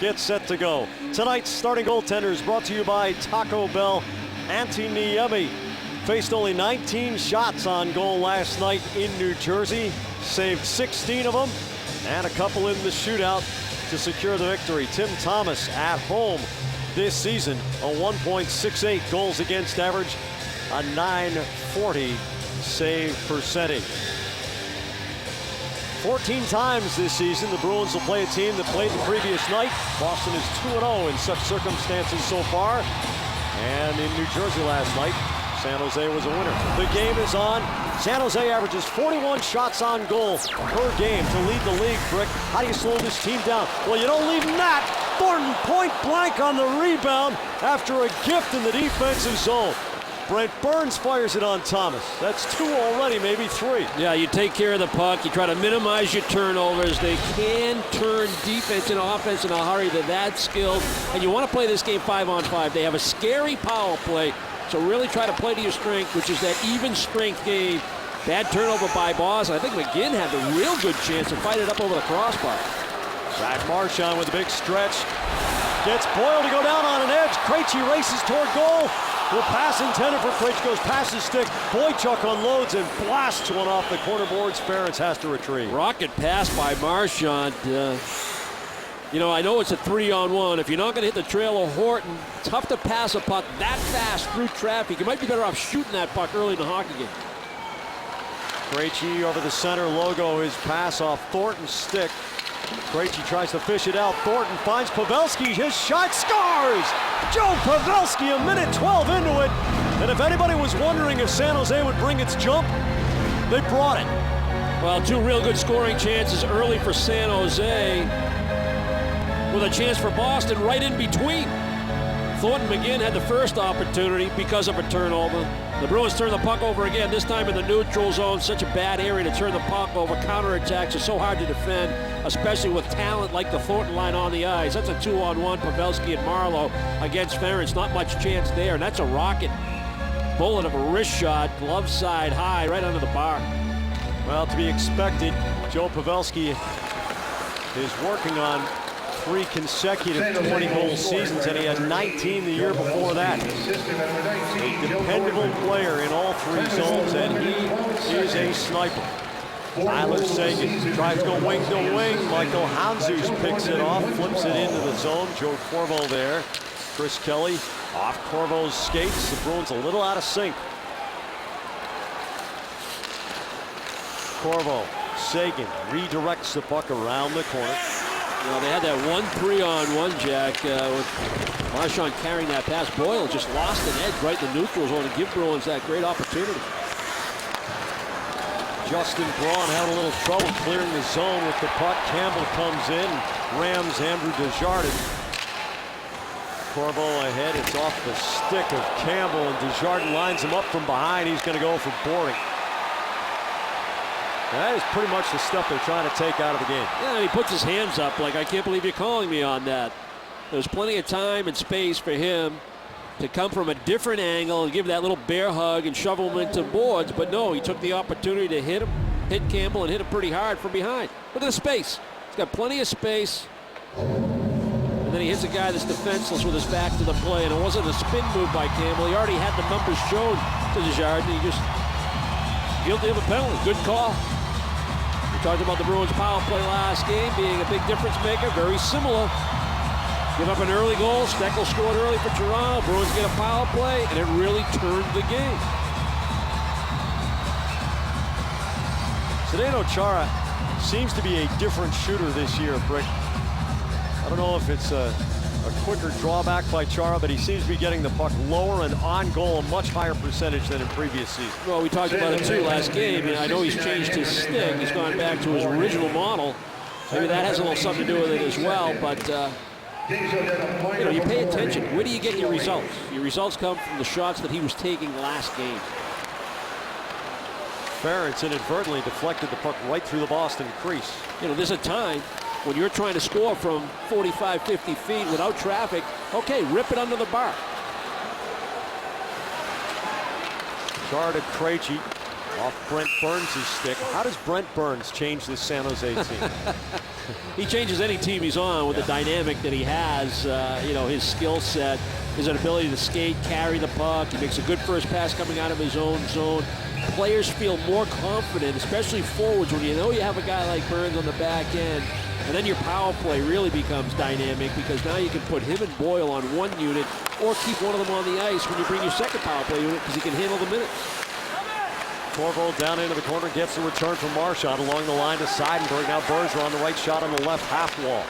Get set to go. Tonight's starting goaltenders brought to you by Taco Bell. Antti Niemi faced only 19 shots on goal last night in New Jersey, saved 16 of them, and a couple in the shootout to secure the victory. Tim Thomas at home this season, a 1.68 goals against average, a .940 save percentage. 14 times this season, the Bruins will play a team that played the previous night. Boston is 2-0 in such circumstances so far. And in New Jersey last night, San Jose was a winner. The game is on. San Jose averages 41 shots on goal per game to lead the league, Brick. How do you slow this team down? Well, you don't leave them that. Thornton point blank on the rebound after a gift in the defensive zone. Brent Burns fires it on Thomas. That's two already, maybe three. Yeah, you take care of the puck. You try to minimize your turnovers. They can turn defense into offense in a hurry. They're that skilled. And you want to play this game 5-on-5. They have a scary power play. So really try to play to your strength, which is that even strength game. Bad turnover by Boston. I think McGinn had a real good chance to fight it up over the crossbar. Zach Marchand with a big stretch. Gets Boyle to go down on an edge. Krejci races toward goal. The pass intended for Krejci goes past his stick. Boychuk unloads and blasts one off the corner boards. Ferentz has to retrieve. Rocket pass by Marchand. You know, I know it's a 3-on-1. If you're not going to hit the trail of Horton, tough to pass a puck that fast through traffic. You might be better off shooting that puck early in the hockey game. Krejci over the center logo. His pass off Thornton's stick. Krejci tries to fish it out. Thornton finds Pavelski. His shot scores! Joe Pavelski, a minute 12 into it. And if anybody was wondering if San Jose would bring its jump, they brought it. Well, two real good scoring chances early for San Jose, with a chance for Boston right in between. Thornton McGinn had the first opportunity because of a turnover. The Bruins turn the puck over again, this time in the neutral zone. Such a bad area to turn the puck over. Counterattacks are so hard to defend, especially with talent like the Thornton line on the ice. That's a 2-on-1, Pavelski and Marlowe against Ferentz. Not much chance there, and that's a rocket bullet of a wrist shot, glove side high, right under the bar. Well, to be expected, Joe Pavelski is working on 3 consecutive 20-goal seasons, and he had 19 the year before that. A dependable player in all 3 zones, and he is a sniper. Tyler Seguin tries to go wing to wing. Michael Handzus picks it off, flips it into the zone. Joe Corvo there. Chris Kelly off Corvo's skates. The Bruins a little out of sync. Corvo, Seguin redirects the puck around the corner. Well, they had that 1 3-on-1, Jack, with Marchand carrying that pass. Boyle just lost an edge right in the neutral zone to give Bruins that great opportunity. Justin Braun had a little trouble clearing the zone with the puck. Campbell comes in, rams Andrew Desjardins. Corvo ahead, it's off the stick of Campbell, and Desjardins lines him up from behind. He's going to go for boarding. That is pretty much the stuff they're trying to take out of the game. Yeah, and he puts his hands up like, I can't believe you're calling me on that. There's plenty of time and space for him to come from a different angle and give that little bear hug and shovel him into boards, but no, he took the opportunity to hit Campbell and hit him pretty hard from behind. Look at the space. He's got plenty of space. And then he hits a guy that's defenseless with his back to the play, and it wasn't a spin move by Campbell. He already had the numbers shown to Desjardins. He just guilty of a penalty. Good call. We talked about the Bruins power play last game being a big difference maker. Very similar. Give up an early goal. Steckel scored early for Toronto. Bruins get a power play, and it really turned the game. Zdeno Chara seems to be a different shooter this year, Brick. I don't know if it's a quicker drawback by Chara, but he seems to be getting the puck lower and on goal a much higher percentage than in previous seasons. Well, we talked about it too last game, and I know he's changed his stick. He's gone back to his original model. Maybe that has a little something to do with it as well, but you know, you pay attention. Where do you get your results? Your results come from the shots that he was taking last game. Ferentz inadvertently deflected the puck right through the Boston crease. You know, there's a time when you're trying to score from 45, 50 feet without traffic. Okay, rip it under the bar. Chara to Krejci off Brent Burns' stick. How does Brent Burns change this San Jose team? he changes any team he's on with the dynamic that he has. You know, his skill set, his ability to skate, carry the puck. He makes a good first pass coming out of his own zone. Players feel more confident, especially forwards, when you know you have a guy like Burns on the back end. And then your power play really becomes dynamic because now you can put him and Boyle on one unit or keep one of them on the ice when you bring your second power play unit because he can handle the minutes. Corvo down into the corner, gets the return from Marchand along the line to Seidenberg. Now Bergeron on the right, shot on the left half wall.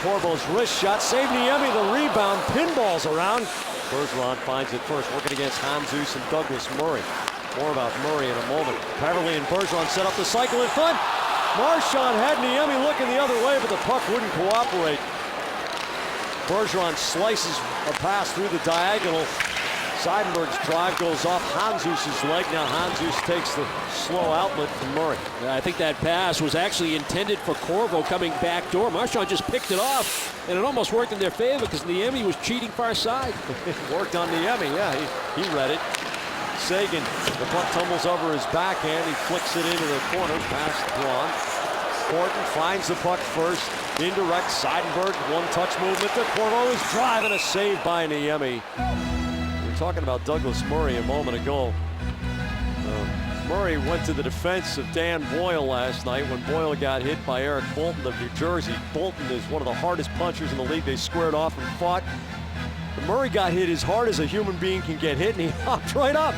Corvo's wrist shot, save Niemi, the rebound, pinballs around. Bergeron finds it first, working against Jesus and Douglas Murray. More about Murray in a moment. Peverley and Bergeron set up the cycle in front. Marchand had Niemi looking the other way, but the puck wouldn't cooperate. Bergeron slices a pass through the diagonal. Seidenberg's drive goes off Jesus' leg. Now Jesus takes the slow outlet from Murray. I think that pass was actually intended for Corvo coming back door. Marchand just picked it off, and it almost worked in their favor because Niemi was cheating far side. It worked on Niemi, yeah, he read it. Seguin, the puck tumbles over his backhand. He flicks it into the corner, pass drawn. Horton finds the puck first, indirect. Seidenberg, one-touch movement to Corvo. His drive and a save by Niemi. Talking about Douglas Murray a moment ago. Murray went to the defense of Dan Boyle last night when Boyle got hit by Eric Bolton of New Jersey. Bolton is one of the hardest punchers in the league. They squared off and fought. But Murray got hit as hard as a human being can get hit, and he hopped right up.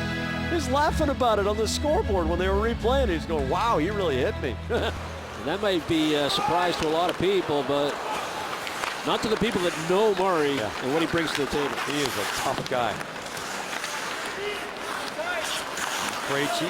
He was laughing about it on the scoreboard when they were replaying. He was going, wow, he really hit me. That might be a surprise to a lot of people, but not to the people that know Murray and what he brings to the table. He is a tough guy. Krejci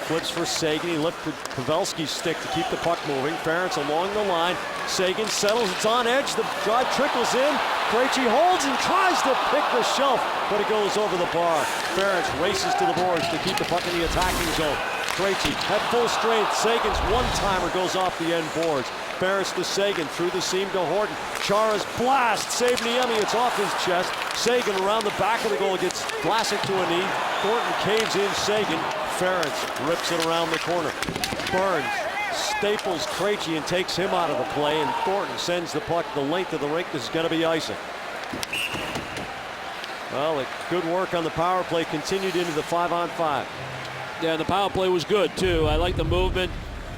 flips for Seguin. He lifted Pavelski's stick to keep the puck moving. Ferentz along the line. Seguin settles. It's on edge. The drive trickles in. Krejci holds and tries to pick the shelf, but it goes over the bar. Ferentz races to the boards to keep the puck in the attacking zone. Krejci at full strength. Sagan's one-timer goes off the end boards. Ferentz to Seguin, through the seam to Horton. Chara's blast, save Niemi, it's off his chest. Seguin around the back of the goal, gets Vlasic to a knee. Thornton caves in Seguin. Ferentz rips it around the corner. Burns staples Krejci and takes him out of the play, and Thornton sends the puck the length of the rink. This is going to be icing. Well, good work on the power play continued into the 5-on-5. Yeah, the power play was good, too. I like the movement.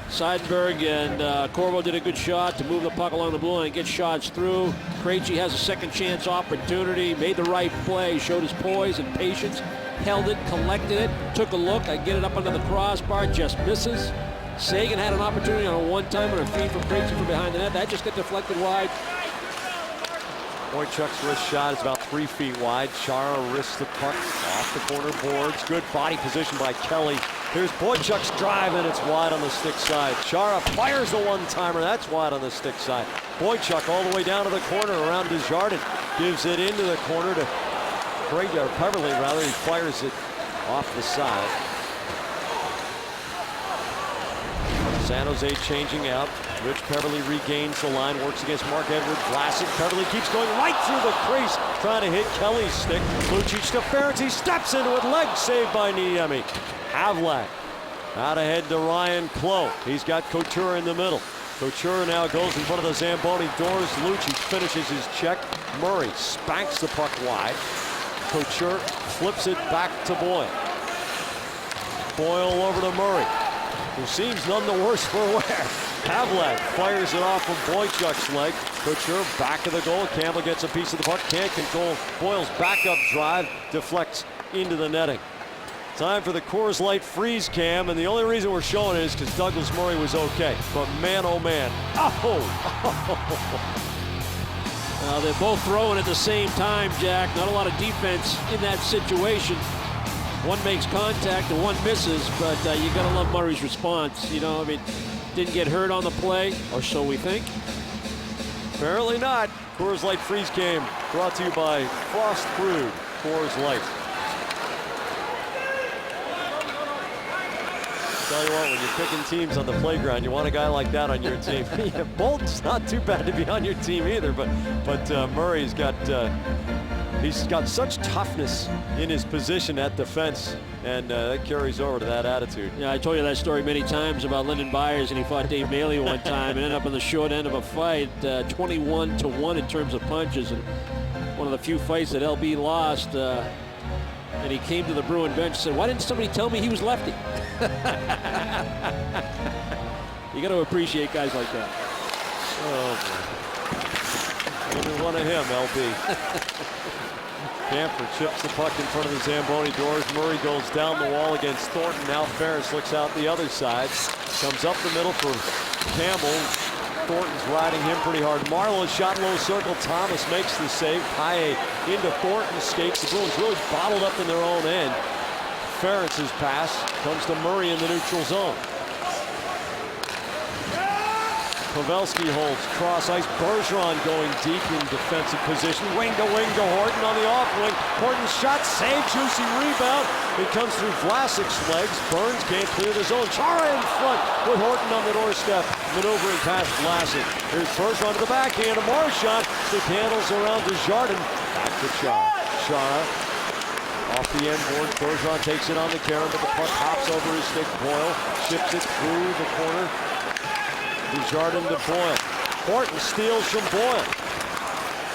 Seidenberg and Corvo did a good shot to move the puck along the blue line and get shots through. Krejci has a second chance opportunity, made the right play, showed his poise and patience, held it, collected it, took a look. I get it up under the crossbar, just misses. Seguin had an opportunity on a one-timer and a feed from Krejci from behind the net. That just got deflected wide. Boychuk's wrist shot is about 3 feet wide. Chara wrists the puck off the corner boards. Good body position by Kelly. Here's Boychuk's drive, and it's wide on the stick side. Chara fires the one-timer. That's wide on the stick side. Boychuk all the way down to the corner around Desjardins. Gives it into the corner to Peverley, rather. He fires it off the side. San Jose changing out. Rich Peverley regains the line, works against Mark Edward. Vlasic. Peverley keeps going right through the crease, trying to hit Kelly's stick. Lucic to Ferentz. He steps into it. Leg saved by Niemi. Havlat out ahead to Ryan Clough. He's got Couture in the middle. Couture now goes in front of the Zamboni doors. Lucic finishes his check. Murray spanks the puck wide. Couture flips it back to Boyle. Boyle over to Murray, who seems none the worse for wear. Havlat fires it off from Boychuk's leg. Couture back of the goal. Campbell gets a piece of the puck. Can't control Boyle's backup drive. Deflects into the netting. Time for the Coors Light freeze cam, and the only reason we're showing it is because Douglas Murray was okay. But man, oh man. Oh! They're both throwing at the same time, Jack. Not a lot of defense in that situation. One makes contact and one misses, but you got to love Murray's response. You know, I mean, didn't get hurt on the play, or so we think. Apparently not. Coors Light freeze game brought to you by Frost Brewed Coors Light. Tell you what, when you're picking teams on the playground, you want a guy like that on your team. Yeah, Bolton's not too bad to be on your team either, but Murray's got he's got such toughness in his position at defense, and that carries over to that attitude. Yeah, I told you that story many times about Lyndon Byers, and he fought Dave Bailey one time and ended up on the short end of a fight, 21-1 in terms of punches, and one of the few fights that LB lost. And he came to the Bruin bench and said, "Why didn't somebody tell me he was lefty?" You got to appreciate guys like that. Oh, boy. Only one of him, LB. Camper chips the puck in front of the Zamboni doors. Murray goes down the wall against Thornton. Now Ferris looks out the other side. Comes up the middle for Campbell. Thornton's riding him pretty hard. Marlowe shot low circle. Thomas makes the save. Paye into Thornton's skates. The Bruins really bottled up in their own end. Ferris's pass comes to Murray in the neutral zone. Pavelski holds cross ice. Bergeron going deep in defensive position. Wing to Horton on the off wing. Horton's shot saved. Juicy rebound. It comes through Vlasic's legs. Burns can't clear the zone. Chara in front with Horton on the doorstep. Maneuvering past Vlasic. Here's Bergeron to the backhand. A Marchand. Stick handles around Desjardins. Back to Chara. Chara off the end board. Bergeron takes it on the Karen, but the puck hops over his stick. Boyle ships it through the corner. Desjardins to Boyle. Horton steals from Boyle.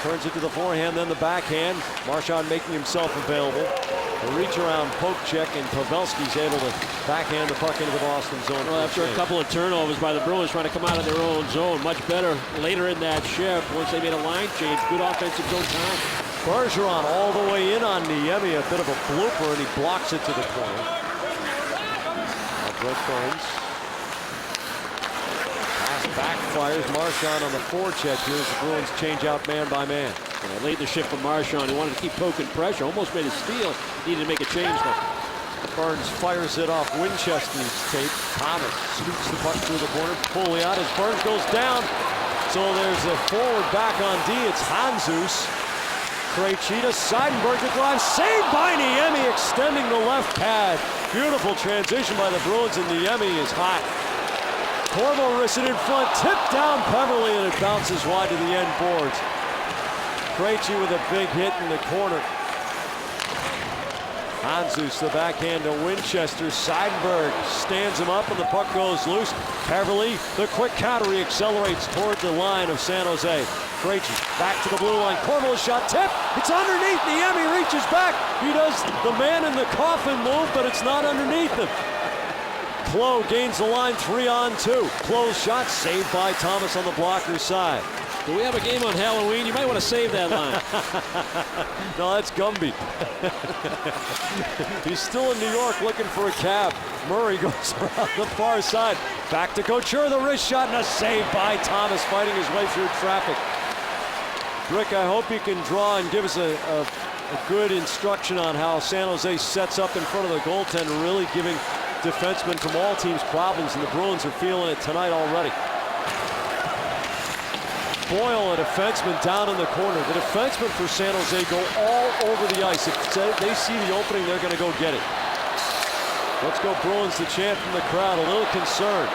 Turns it to the forehand, then the backhand. Marchand making himself available. A reach around poke check, and Pavelski's able to backhand the puck into the Boston zone. Well, after a couple of turnovers by the Bruins trying to come out of their own zone, much better later in that shift once they made a line change. Good offensive zone time. Bergeron all the way in on Niemi, a bit of a blooper, and he blocks it to the corner. Now Brett Burns. Backfires. Marchand on the forecheck. Here's the Bruins change out man by man. Yeah, late in the shift for Marchand. He wanted to keep poking pressure. Almost made a steal. Needed to make a change though. Burns fires it off Winchester's tape. Thomas scoops the puck through the corner. Pouliot as Burns goes down. So there's a forward back on D. It's Hanzus. Krejci, Seidenberg to drive. Saved by Niemi, extending the left pad. Beautiful transition by the Bruins, and Niemi is hot. Corvo wrists it in front, tipped down Peverly, and it bounces wide to the end boards. Krejci with a big hit in the corner. Hanzus the backhand to Winchester. Seidenberg stands him up, and the puck goes loose. Peverly, the quick counter, he accelerates toward the line of San Jose. Krejci back to the blue line. Corvo's shot tip. It's underneath. Niemi reaches back. He does the man in the coffin move, but it's not underneath him. Klo gains the line 3-on-2. Klo's shot saved by Thomas on the blocker's side. Do we have a game on Halloween? You might want to save that line. No, that's Gumby. He's still in New York looking for a cab. Murray goes around the far side. Back to Couture, the wrist shot, and a save by Thomas, fighting his way through traffic. Rick, I hope you can draw and give us a good instruction on how San Jose sets up in front of the goaltender, really giving defensemen from all teams problems, and the Bruins are feeling it tonight already. Boyle, a defenseman down in the corner. The defensemen for San Jose go all over the ice. If they see the opening, they're going to go get it. Let's go Bruins, the chant from the crowd, a little concerned.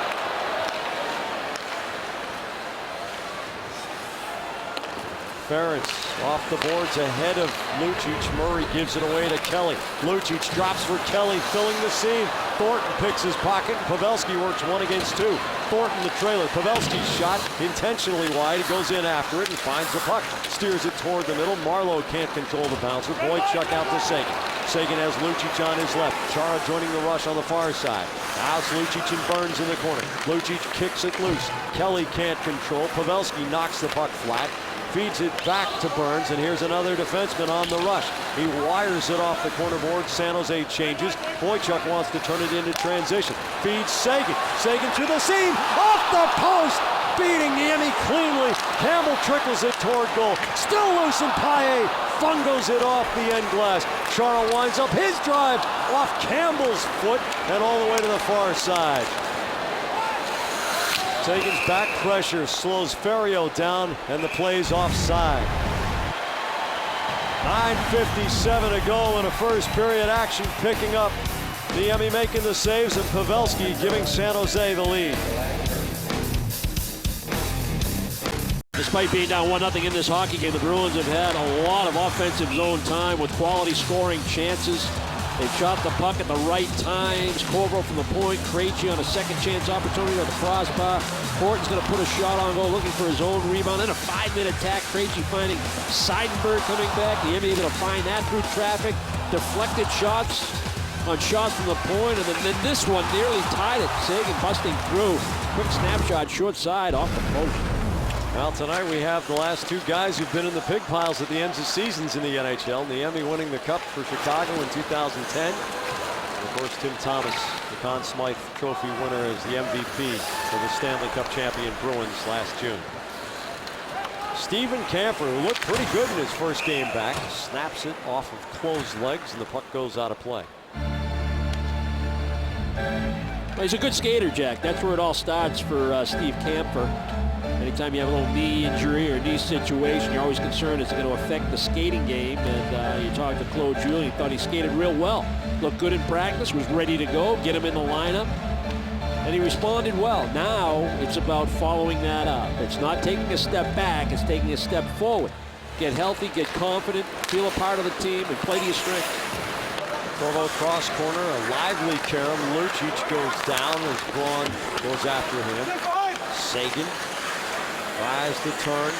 Ferris off the boards ahead of Lucic. Murray gives it away to Kelly. Lucic drops for Kelly, filling the seam. Thornton picks his pocket. Pavelski works 1 against 2. Thornton the trailer. Pavelski's shot intentionally wide. He goes in after it and finds the puck. Steers it toward the middle. Marlowe can't control the bouncer. Boychuk out to Sagan. Sagan has Lucic on his left. Chara joining the rush on the far side. Now it's Lucic and Burns in the corner. Lucic kicks it loose. Kelly can't control. Pavelski knocks the puck flat. Feeds it back to Burns, and here's another defenseman on the rush. He wires it off the corner board. San Jose changes. Boychuk wants to turn it into transition. Feeds Sagan. Sagan to the seam. Off the post. Beating Niemi cleanly. Campbell trickles it toward goal. Still loose, and Paye fungos it off the end glass. Chara winds up his drive off Campbell's foot and all the way to the far side. Sagan's back pressure slows Ferriero down, and the play's offside. 9:57 to go in a first period. Action picking up Niemi making the saves and Pavelski giving San Jose the lead. Despite being down 1-0 in this hockey game, the Bruins have had a lot of offensive zone time with quality scoring chances. They've shot the puck at the right times. Corvo from the point, Krejci on a second chance opportunity at the crossbar. Horton's going to put a shot on goal, looking for his own rebound. Then a 5-minute attack. Krejci finding Seidenberg coming back. The NBA going to find that through traffic. Deflected shots on shots from the point, and then this one nearly tied it. Sagan busting through. Quick snapshot, short side off the post. Well, tonight we have the last two guys who've been in the pig piles at the ends of seasons in the NHL. Niemi winning the Cup for Chicago in 2010. And of course, Tim Thomas, the Conn Smythe Trophy winner, as the MVP for the Stanley Cup champion Bruins last June. Steven Kampfer, who looked pretty good in his first game back, snaps it off of closed legs, and the puck goes out of play. Well, he's a good skater, Jack. That's where it all starts for Steve Kampfer. Anytime you have a little knee injury or knee situation, you're always concerned it's going to affect the skating game. And you talked to Claude Julien, he thought he skated real well. Looked good in practice, was ready to go, get him in the lineup. And he responded well. Now it's about following that up. It's not taking a step back, it's taking a step forward. Get healthy, get confident, feel a part of the team, and play to your strengths. Corvo cross corner, a lively carom. Lucic goes down as Braun goes after him. Sagan tries to turn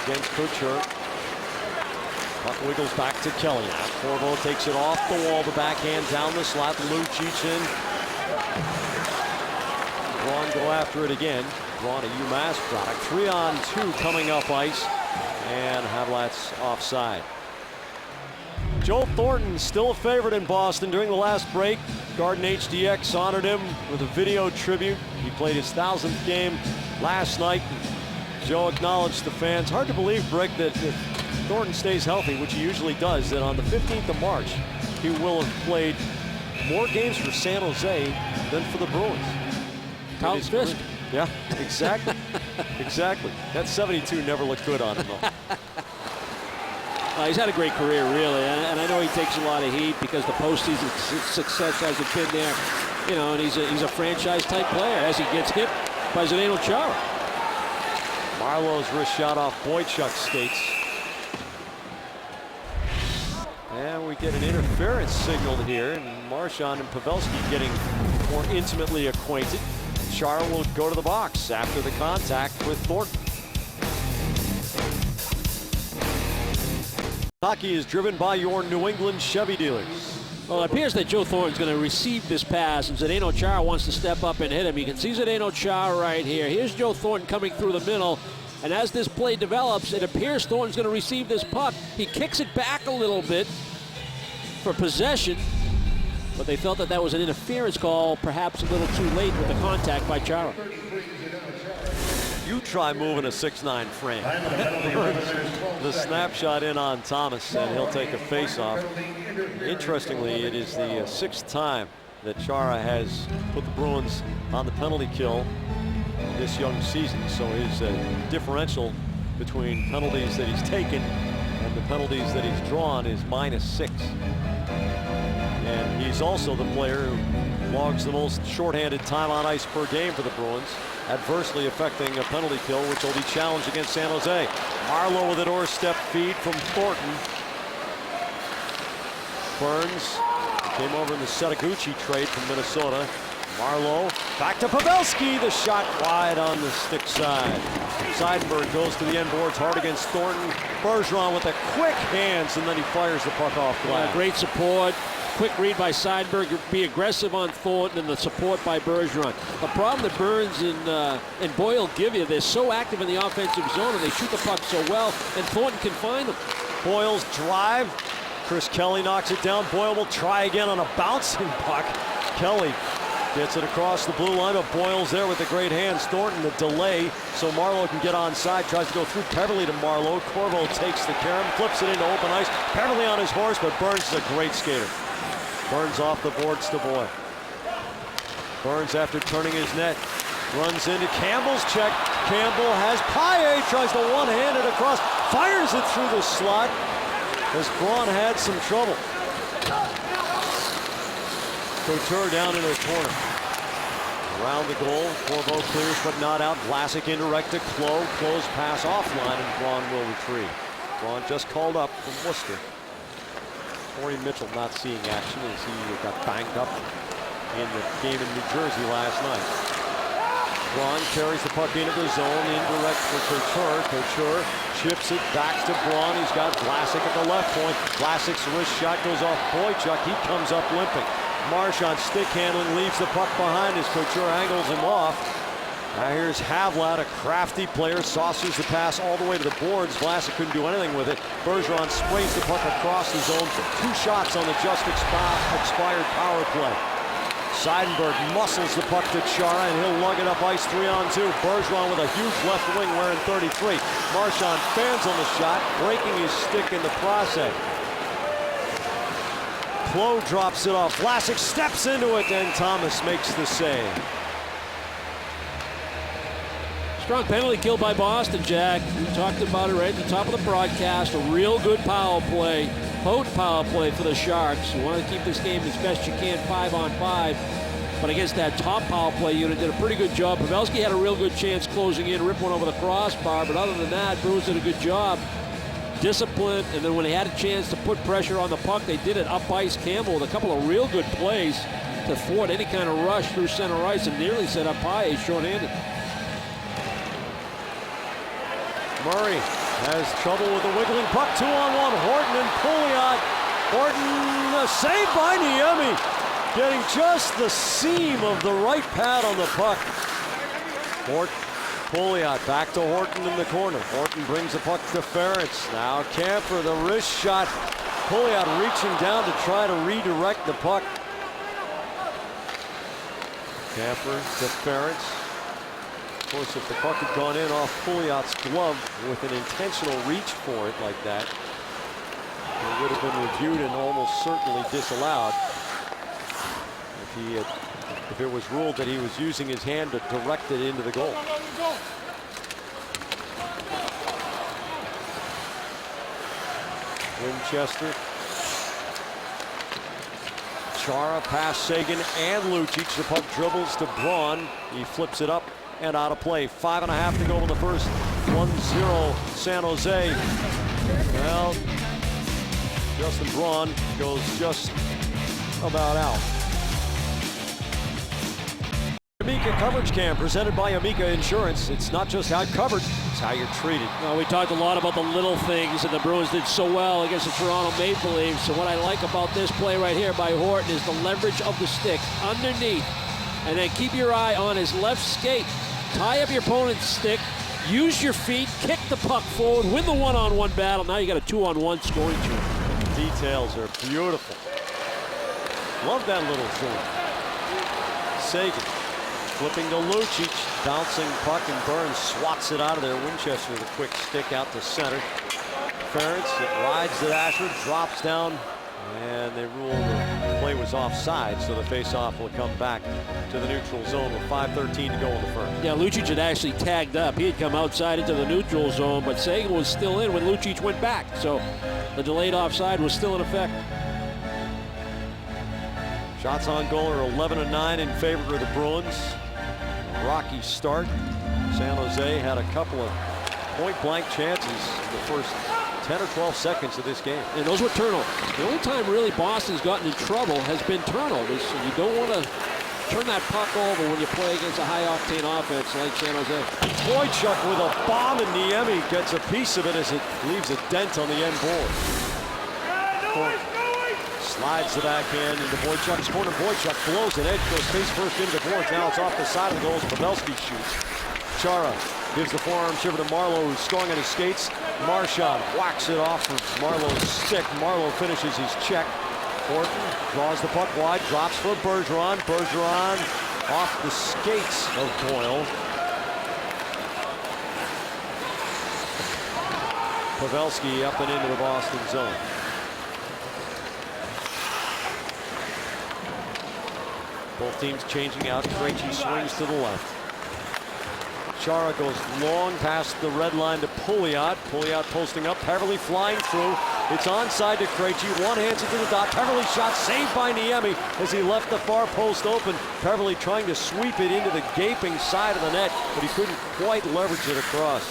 against Couture. Puck wiggles back to Kelly. Now Corvo takes it off the wall, the backhand down the slot. Lucic in. Braun go after it again. Braun, a UMass product. 3-on-2 coming up ice. And Havlat's offside. Joe Thornton still a favorite in Boston during the last break. Garden HDX honored him with a video tribute. He played his 1000th game last night. Joe acknowledged the fans. Hard to believe, Brick, that if Thornton stays healthy, which he usually does, that on the 15th of March, he will have played more games for San Jose than for the Bruins. Carlton Fisk. Yeah, exactly. Exactly. That 72 never looked good on him, though. He's had a great career, really, and I know he takes a lot of heat because the postseason success hasn't been there, you know, and he's a franchise-type player as he gets hit by Zdeno Chara. Marlowe's wrist shot off Boychuk's skates. And we get an interference signaled here, and Marchand and Pavelski getting more intimately acquainted. Chara will go to the box after the contact with Thornton. Hockey is driven by your New England Chevy dealers. Well, it appears that Joe Thornton's going to receive this pass, and Zdeno Chara wants to step up and hit him. You can see Zdeno Chara right here. Here's Joe Thornton coming through the middle, and as this play develops, it appears Thornton's going to receive this puck. He kicks it back a little bit for possession, but they felt that that was an interference call, perhaps a little too late with the contact by Chara. You try moving a 6'9" frame. The snapshot in on Thomas, and he'll take a face-off. Interestingly, it is the sixth time that Chara has put the Bruins on the penalty kill this young season. So his differential between penalties that he's taken and the penalties that he's drawn is -6. And he's also the player who logs the most shorthanded time on ice per game for the Bruins, adversely affecting a penalty kill, which will be challenged against San Jose. Marlowe with a doorstep feed from Thornton. Burns came over in the Setaguchi trade from Minnesota. Marlowe back to Pavelski. The shot wide on the stick side. Seidenberg goes to the end boards hard against Thornton. Bergeron with a quick hands, and then he fires the puck off glass. Great support. Quick read by Seidenberg, be aggressive on Thornton, and the support by Bergeron. The problem that Burns and Boyle give you, they're so active in the offensive zone, and they shoot the puck so well, and Thornton can find them. Boyle's drive. Chris Kelly knocks it down. Boyle will try again on a bouncing puck. Kelly gets it across the blue line, but Boyle's there with the great hands. Thornton, the delay, so Marlowe can get onside. Tries to go through Peverly to Marlowe. Corvo takes the carom, flips it into open ice. Peverly on his horse, but Burns is a great skater. Burns off the boards to Boyle. Burns, after turning his net, runs into Campbell's check. Campbell has Paille, tries to one-hand it across, fires it through the slot as Braun had some trouble. Couture down into the corner. Around the goal. Corvo clears but not out. Vlasic indirect to Klo. Klo's pass offline and Braun will retrieve. Braun just called up from Worcester. Corey Mitchell not seeing action as he got banged up in the game in New Jersey last night. Braun carries the puck into the zone, indirect for Couture. Couture chips it back to Braun. He's got Vlasic at the left point. Vlasic's wrist shot goes off Boychuk. He comes up limping. Marchand stick handling, leaves the puck behind as Couture angles him off. Now here's Havlat, a crafty player, saucers the pass all the way to the boards. Vlasic couldn't do anything with it. Bergeron sprays the puck across the zone. 2 shots on the just expired power play. Seidenberg muscles the puck to Chara, and he'll lug it up ice 3-on-2. Bergeron with a huge left wing wearing 33. Marchand fans on the shot, breaking his stick in the process. Klo drops it off. Vlasic steps into it, and Thomas makes the save. Strong penalty kill by Boston, Jack. We talked about it right at the top of the broadcast. A real good power play, potent power play for the Sharks. You want to keep this game as best you can 5-on-5. But against that top power play unit, did a pretty good job. Pavelski had a real good chance closing in, rip one over the crossbar. But other than that, Bruins did a good job. Discipline, and then when they had a chance to put pressure on the puck, they did it up ice. Campbell with a couple of real good plays to thwart any kind of rush through center ice and nearly set up high, short-handed. Murray has trouble with the wiggling puck. 2-on-1. Horton and Pouliot. Horton, a save by Niemi. Getting just the seam of the right pad on the puck. Pouliot back to Horton in the corner. Horton brings the puck to Ferentz. Now Camper, the wrist shot. Pouliot reaching down to try to redirect the puck. Camper to Ferentz. Of course, if the puck had gone in off Pouliot's glove with an intentional reach for it like that, it would have been reviewed and almost certainly disallowed. If it was ruled that he was using his hand to direct it into the goal. Winchester. Chara past Sagan and Lucic. The puck dribbles to Braun. He flips it up and out of play. 5.5 to go in the first. 1-0 San Jose. Well, Justin Braun goes just about out. Amica Coverage Cam presented by Amica Insurance. It's not just how you're covered, it's how you're treated. Well, we talked a lot about the little things, and the Bruins did so well against the Toronto Maple Leafs. So what I like about this play right here by Horton is the leverage of the stick underneath, and then keep your eye on his left skate. Tie up your opponent's stick, use your feet, kick the puck forward, win the one-on-one battle. Now you got a 2-on-1 scoring chance. Details are beautiful. Love that little zoom. Sagan flipping to Lucic, bouncing puck, and Burns swats it out of there. Winchester with a quick stick out to center. Ferentz, it rides to Ashford, drops down, and they rule the play was offside, so the face-off will come back to the neutral zone with 5:13 to go in the first. Yeah, Lucic had actually tagged up. He had come outside into the neutral zone, but Sagan was still in when Lucic went back, so the delayed offside was still in effect. Shots on goal are 11-9 in favor of the Bruins. Rocky start. San Jose had a couple of point-blank chances in the first 10 or 12 seconds of this game. And those were turnovers. The only time really Boston's gotten in trouble has been turnovers. So you don't want to turn that puck over when you play against a high-octane offense like San Jose. Boychuk with a bomb, and Niemi gets a piece of it as it leaves a dent on the end board. Slides the backhand into Boychuk's corner. Boychuk blows it. Edge goes face first into the boards. Now it's off the side of the goals. Pavelski shoots. Chara gives the forearm shiver to Marleau, who's strong on his skates. Marchand whacks it off of Marleau's stick. Marleau finishes his check. Horton draws the puck wide, drops for Bergeron. Bergeron off the skates of Boyle. Pavelski up and into the Boston zone. Both teams changing out. Krejci swings to the left. Chara goes long past the red line to Pouliot posting up. Peverley flying through. It's onside to Krejci. One hands it to the dot. Peverley shot saved by Niemi as he left the far post open. Peverley trying to sweep it into the gaping side of the net, but he couldn't quite leverage it across.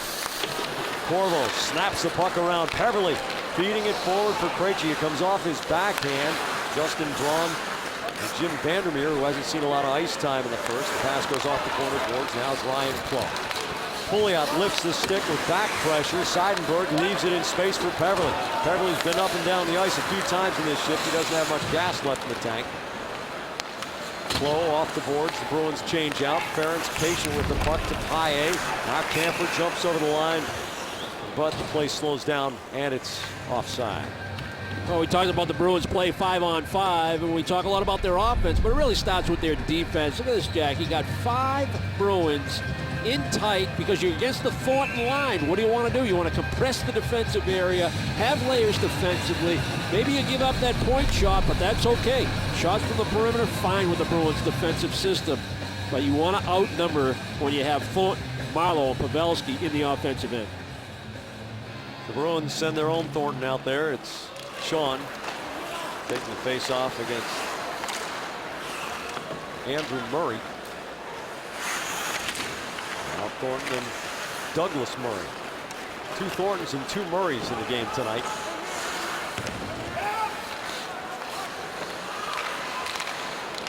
Corvo snaps the puck around. Peverley feeding it forward for Krejci. It comes off his backhand. Justin Braun and Jim Vandermeer, who hasn't seen a lot of ice time in the first. The pass goes off the corner boards. Now it's Ryan Clough. Pouliot lifts the stick with back pressure. Seidenberg leaves it in space for Peverley. Peverley's been up and down the ice a few times in this shift. He doesn't have much gas left in the tank. Clough off the boards. The Bruins change out. Ferentz patient with the puck to Paille. Now Camper jumps over the line, but the play slows down and it's offside. Well, we talked about the Bruins play 5-on-5, and we talk a lot about their offense, but it really starts with their defense. Look at this, Jack. You got 5 Bruins in tight because you're against the Thornton line. What do you want to do? You want to compress the defensive area, have layers defensively. Maybe you give up that point shot, but that's okay. Shots from the perimeter, fine with the Bruins defensive system. But you want to outnumber when you have Thornton, Marleau, and Pavelski in the offensive end. The Bruins send their own Thornton out there. It's Sean taking the face-off against Andrew Murray. Now Thornton and Douglas Murray. 2 Thorntons and 2 Murrays in the game tonight.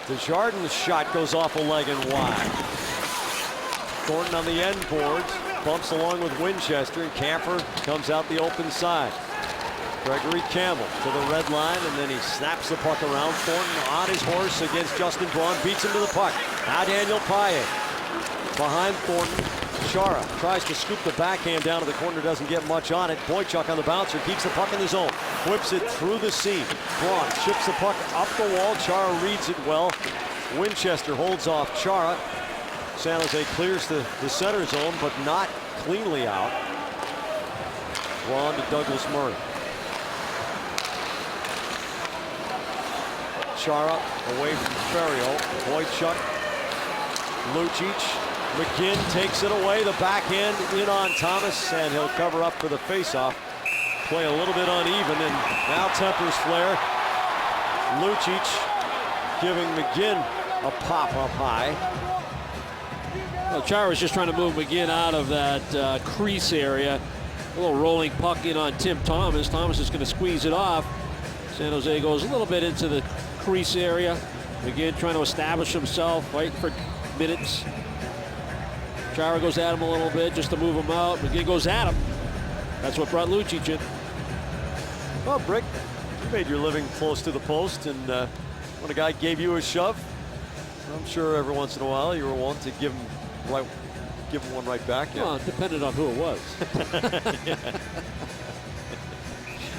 Desjardins' shot goes off a leg and wide. Thornton on the end boards, bumps along with Winchester, and Camper comes out the open side. Gregory Campbell to the red line, and then he snaps the puck around. Thornton on his horse against Justin Braun, beats him to the puck. Now Daniel Paille behind Thornton. Chara tries to scoop the backhand down to the corner, doesn't get much on it. Boychuk on the bouncer, keeps the puck in the zone, whips it through the seam. Braun chips the puck up the wall. Chara reads it well. Winchester holds off Chara. San Jose clears the center zone, but not cleanly out. Braun to Douglas Murray. Chara away from Ferriero. Boychuk, Lucic, McGinn takes it away. The backhand in on Thomas, and he'll cover up for the faceoff. Play a little bit uneven, and now tempers flare. Lucic giving McGinn a pop up high. Well, Chara's just trying to move McGinn out of that crease area. A little rolling puck in on Tim Thomas. Thomas is going to squeeze it off. San Jose goes a little bit into the crease area. McGinn trying to establish himself, waiting for minutes. Chara goes at him a little bit just to move him out. McGinn goes at him. That's what brought Lucic in. Well, Brick, you made your living close to the post, and when a guy gave you a shove, I'm sure every once in a while you were wont to give him one right back. Yeah. Well, it depended on who it was.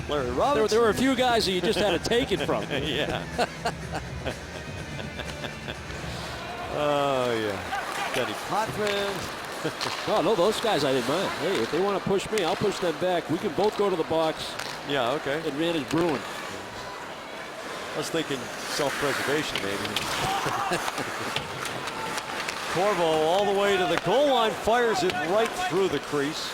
Larry Roberts. There were a few guys that you just had to take it from. Yeah. Oh, yeah. Kenny Potvin. Oh, no, those guys I didn't mind. Hey, if they want to push me, I'll push them back. We can both go to the box. Yeah, okay. Advantage Bruin. I was thinking self-preservation, maybe. Corvo all the way to the goal line, fires it right through the crease.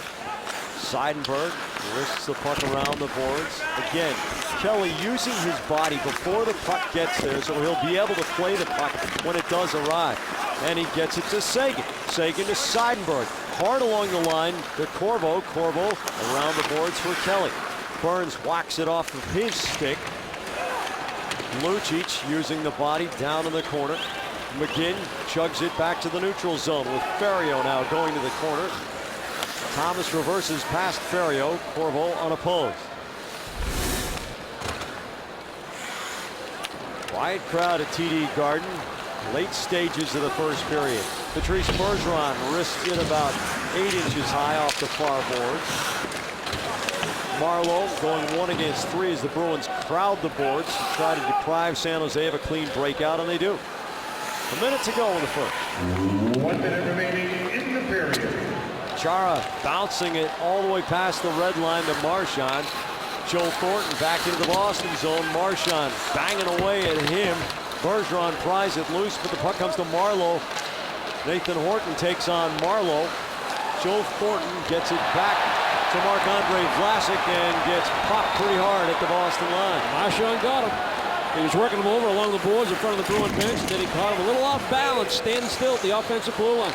Seidenberg wrists the puck around the boards. Again, Kelly using his body before the puck gets there, so he'll be able to play the puck when it does arrive. And he gets it to Sagan. Sagan to Seidenberg. Hard along the line to Corvo. Corvo around the boards for Kelly. Burns whacks it off of his stick. Lucic using the body down in the corner. McGinn chugs it back to the neutral zone with Ferriero now going to the corner. Thomas reverses past Ferriero. Corvo unopposed. Quiet crowd at TD Garden. Late stages of the first period. Patrice Bergeron wrists it about 8 inches high off the far boards. Marleau going 1 against 3 as the Bruins crowd the boards to try to deprive San Jose of a clean breakout, and they do. A minute to go in the first. 1 minute remaining in the period. Chara bouncing it all the way past the red line to Marchand. Joe Thornton back into the Boston zone. Marchand banging away at him. Bergeron pries it loose, but the puck comes to Marleau. Nathan Horton takes on Marleau. Joe Thornton gets it back to Marc-Andre Vlasic and gets popped pretty hard at the Boston line. Marchand got him. He was working him over along the boards in front of the Bruin bench, and then he caught him a little off balance, standing still at the offensive blue line.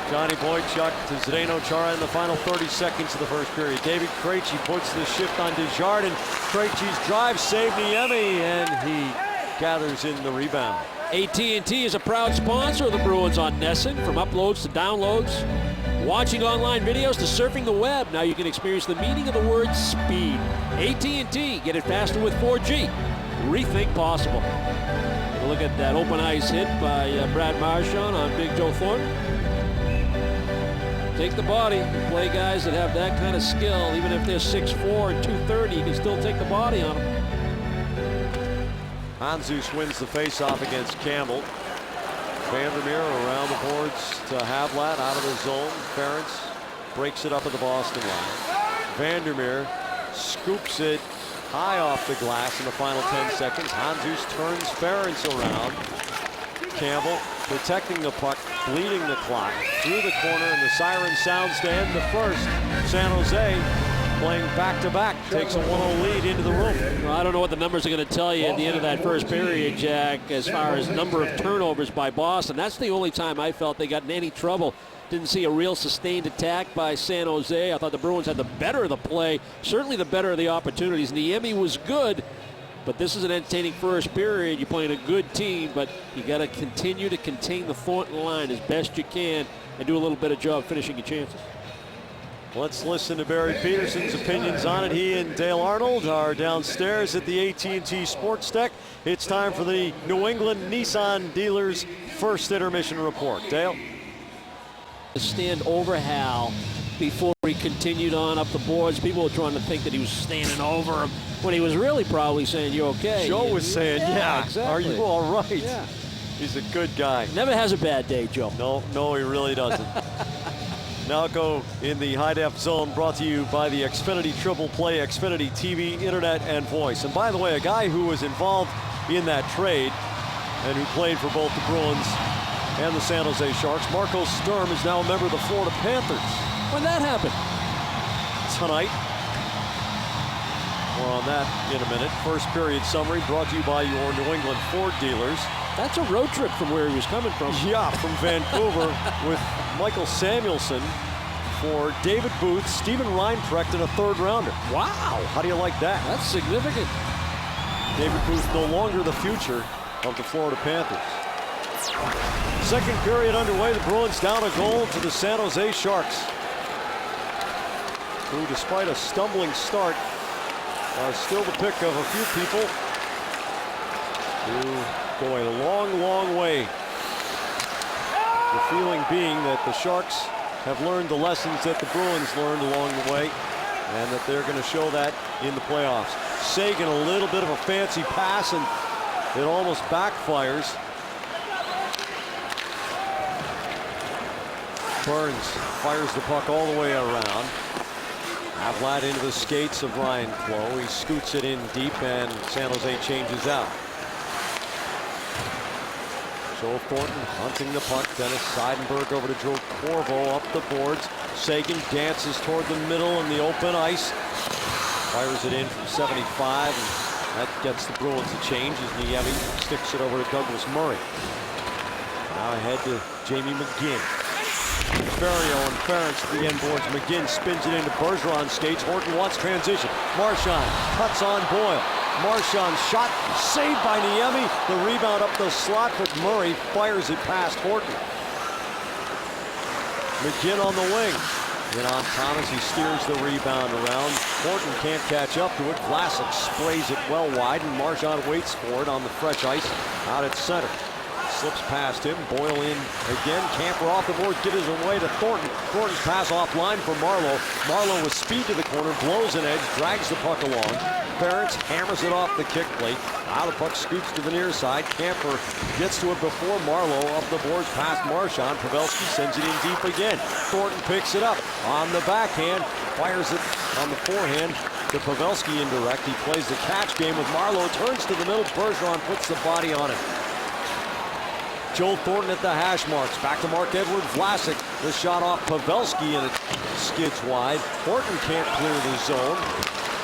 Johnny Boychuk to Zdeno Chara in the final 30 seconds of the first period. David Krejci puts the shift on Desjardins. Krejci's drive saved Niemi, and he gathers in the rebound. AT&T is a proud sponsor of the Bruins on NESN. From uploads to downloads, watching online videos to surfing the web, now you can experience the meaning of the word speed. AT&T, get it faster with 4G. Rethink possible. Take a look at that open ice hit by Brad Marchand on Big Joe Thornton. Take the body. You play guys that have that kind of skill, even if they're 6'4" and 230, you can still take the body on them. Handzus wins the faceoff against Campbell. Vandermeer around the boards to Havlat, out of the zone. Ference breaks it up at the Boston line. Vandermeer scoops it high off the glass in the final 10 seconds. Handzus turns Ference around. Campbell protecting the puck, bleeding the clock through the corner, and the siren sounds to end the first. San Jose playing back-to-back takes a 1-0 lead into the room. Well, I don't know what the numbers are going to tell you at the end of that first period, Jack, as far as number of turnovers by Boston. That's the only time I felt they got in any trouble. Didn't see a real sustained attack by San Jose. I thought the Bruins had the better of the play, certainly the better of the opportunities. Niemi was good, but this is an entertaining first period. You're playing a good team, but you got to continue to contain the Thornton line as best you can and do a little better job finishing your chances. Let's listen to Barry Peterson's opinions on it. He and Dale Arnold are downstairs at the AT&T Sports Deck. It's time for the New England Nissan dealers' first intermission report. Dale? Stand over Hal before he continued on up the boards. People were trying to think that he was standing over him when he was really probably saying, "You okay?" Joe was saying, yeah, exactly. Are you all right? Yeah. He's a good guy. Never has a bad day, Joe. No, he really doesn't. Now go in the high-def zone, brought to you by the Xfinity Triple Play, Xfinity TV, Internet, and Voice. And by the way, a guy who was involved in that trade and who played for both the Bruins and the San Jose Sharks, Marco Sturm, is now a member of the Florida Panthers. When that happened? Tonight. More on that in a minute. First period summary brought to you by your New England Ford dealers. That's a road trip from where he was coming from. Yeah, from Vancouver with Michael Samuelson for David Booth, Steven Reinprecht, and a third-rounder. Wow. How do you like that? That's significant. David Booth no longer the future of the Florida Panthers. Second period underway. The Bruins down a goal to the San Jose Sharks, who, despite a stumbling start, are still the pick of a few people who go a long, long way. The feeling being that the Sharks have learned the lessons that the Bruins learned along the way, and that they're going to show that in the playoffs. Sagan, a little bit of a fancy pass, and it almost backfires. Burns fires the puck all the way around. Havlat into the skates of Ryan Clough. He scoots it in deep, and San Jose changes out. Joe Thornton hunting the puck. Dennis Seidenberg over to Joe Corvo up the boards. Sagan dances toward the middle in the open ice. Fires it in from 75, and that gets the Bruins a change as Niemi sticks it over to Douglas Murray. Now ahead to Jamie McGinn. Ferriero and Ference at the end boards. McGinn spins it into Bergeron's skates. Horton wants transition. Marchand cuts on Boyle. Marchand shot saved by Niemi. The rebound up the slot, but Murray fires it past Horton. McGinn on the wing. Then on Thomas, he steers the rebound around. Horton can't catch up to it. Vlasic sprays it well wide, and Marchand waits for it on the fresh ice out at center. Slips past him. Boyle in again. Camper off the board, gives his way to Thornton. Thornton's pass offline for Marleau. Marleau with speed to the corner, blows an edge, drags the puck along. Ference hammers it off the kick plate. Out of puck, scoots to the near side. Camper gets to it before Marleau. Up the boards past Marchand. Pavelski sends it in deep again. Thornton picks it up on the backhand. Fires it on the forehand to Pavelski indirect. He plays the catch game with Marleau. Turns to the middle. Bergeron puts the body on it. Joe Thornton at the hash marks. Back to Marc-Edouard Vlasic. The shot off Pavelski and it skids wide. Horton can't clear the zone.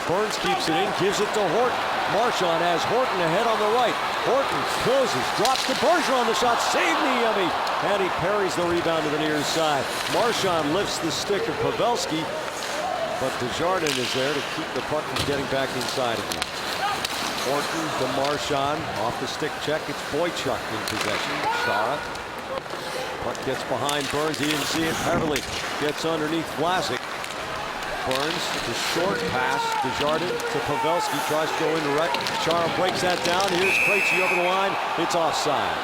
Burns keeps it in, gives it to Horton. Marchand has Horton ahead on the right. Horton closes, drops to Bergeron. The shot saved Niemi, and he parries the rebound to the near side. Marchand lifts the stick of Pavelski, but Desjardins is there to keep the puck from getting back inside again. Horton to Marchand, off the stick check. It's Boychuk in possession. Chara. Puck gets behind Burns. He didn't see it. Peverley gets underneath Vlasic. Burns, the short pass. Desjardins to Pavelski. Tries to go indirect. Chara breaks that down. Here's Krejci over the line. It's offside.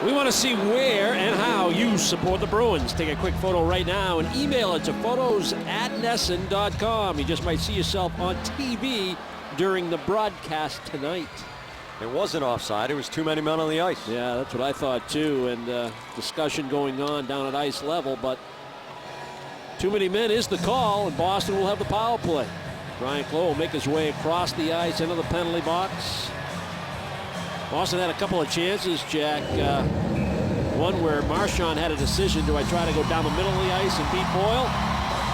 We want to see where and how you support the Bruins. Take a quick photo right now and email it to photos@nesson.com. You just might see yourself on TV during the broadcast tonight. It wasn't offside. It was too many men on the ice. Yeah, that's what I thought too. And discussion going on down at ice level, but too many men is the call, and Boston will have the power play. Brian Clough will make his way across the ice into the penalty box. Boston had a couple of chances, Jack. One where Marchand had a decision, do I try to go down the middle of the ice and beat Boyle?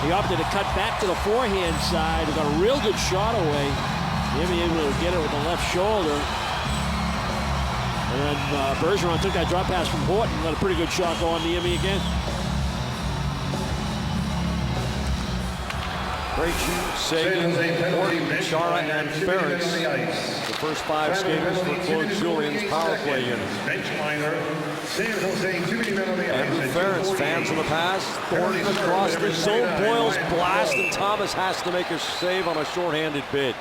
He opted to cut back to the forehand side. He got a real good shot away. Niemi able to get it with the left shoulder. And then Bergeron took that drop pass from Horton. Got a pretty good shot go on Niemi again. Krejci, Sagan, Horton, Chara, and Ferentz. The first 5 skaters for Claude Julien's power play unit. Andrew Ferentz fans on the pass. Thornton across the zone. Boyle's blast, and Thomas has to make a save on a shorthanded bid.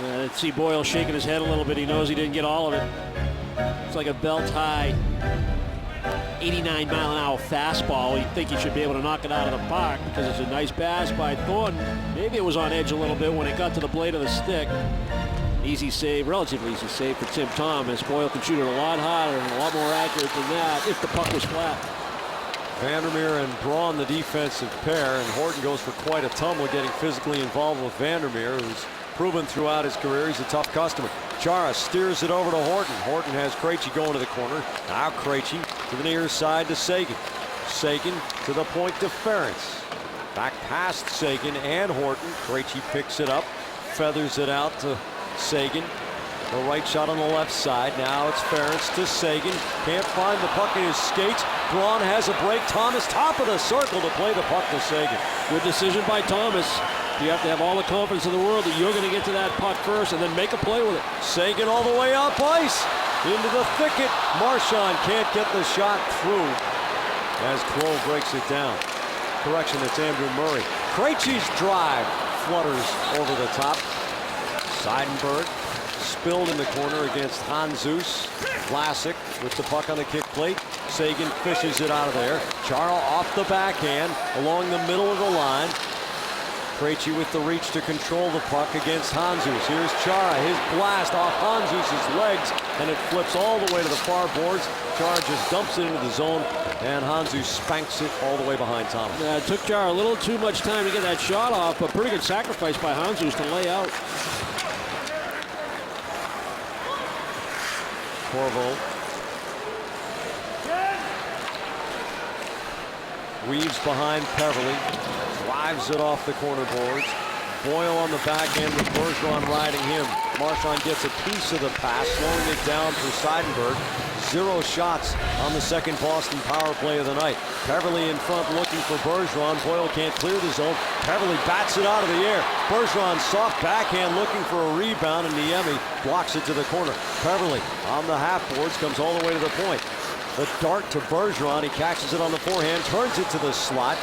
Let's see Boyle shaking his head a little bit. He knows he didn't get all of it. It's like a belt-high 89-mile-an-hour fastball. You think he should be able to knock it out of the park because it's a nice pass by Thornton. Maybe it was on edge a little bit when it got to the blade of the stick. Easy save, relatively easy save for Tim Thomas. Boyle can shoot it a lot harder and a lot more accurate than that if the puck was flat. Vandermeer and Braun, the defensive pair, and Horton goes for quite a tumble, getting physically involved with Vandermeer, who's proven throughout his career he's a tough customer. Chara steers it over to Horton. Horton has Krejci going to the corner. Now Krejci to the near side to Sagan. Sagan to the point to Ferentz. Back past Sagan and Horton. Krejci picks it up, feathers it out to Sagan. The right shot on the left side. Now it's Ferentz to Sagan. Can't find the puck in his skates. Braun has a break. Thomas top of the circle to play the puck to Sagan. Good decision by Thomas. You have to have all the confidence in the world that you're going to get to that puck first and then make a play with it. Sagan all the way up ice. Into the thicket. Marchand can't get the shot through as Clough breaks it down. Correction, it's Andrew Murray. Krejci's drive flutters over the top. Seidenberg spilled in the corner against Jesus. Vlasic with the puck on the kick plate. Sagan fishes it out of there. Chara off the backhand along the middle of the line. Krejci with the reach to control the puck against Jesus. Here's Chara, his blast off Jesus' legs, and it flips all the way to the far boards. Chara just dumps it into the zone, and Jesus spanks it all the way behind Thomas. It took Chara a little too much time to get that shot off, but pretty good sacrifice by Jesus to lay out. Corvo weaves behind Peverley, drives it off the corner boards. Boyle on the back end with Bergeron riding him. Marchand gets a piece of the pass, slowing it down for Seidenberg. 0 shots on the second Boston power play of the night. Peverley in front looking for Bergeron. Boyle can't clear the zone. Peverley bats it out of the air. Bergeron soft backhand looking for a rebound, and Niemi blocks it to the corner. Peverley on the half boards, comes all the way to the point. The dart to Bergeron. He catches it on the forehand, turns it to the slot.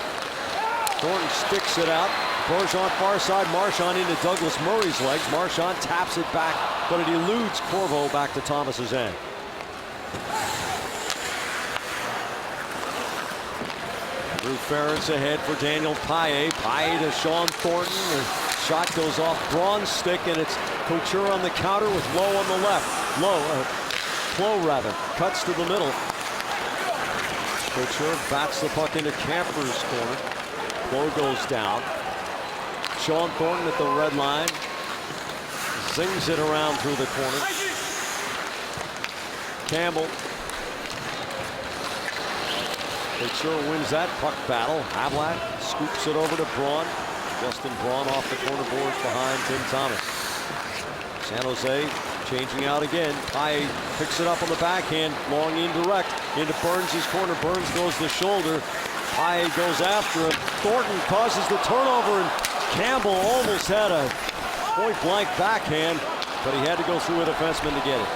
Thornton sticks it out. Bergeron far side. Marchand into Douglas Murray's legs. Marchand taps it back, but it eludes Corvo back to Thomas's end. Drew Ferentz ahead for Daniel Paille. Paille to Sean Thornton. The shot goes off Braun's stick, and it's Couture on the counter with Lowe on the left. Clough rather, cuts to the middle. Couture bats the puck into Camper's corner. Clough goes down. Sean Thornton at the red line. Zings it around through the corner. Campbell. Couture wins that puck battle. Havlat scoops it over to Braun. Justin Braun off the corner boards behind Tim Thomas. San Jose changing out again. Paille picks it up on the backhand. Long indirect into Burns' corner. Burns goes the shoulder. Paille goes after him. Thornton causes the turnover, and Campbell almost had a point-blank backhand, but he had to go through a defenseman to get it.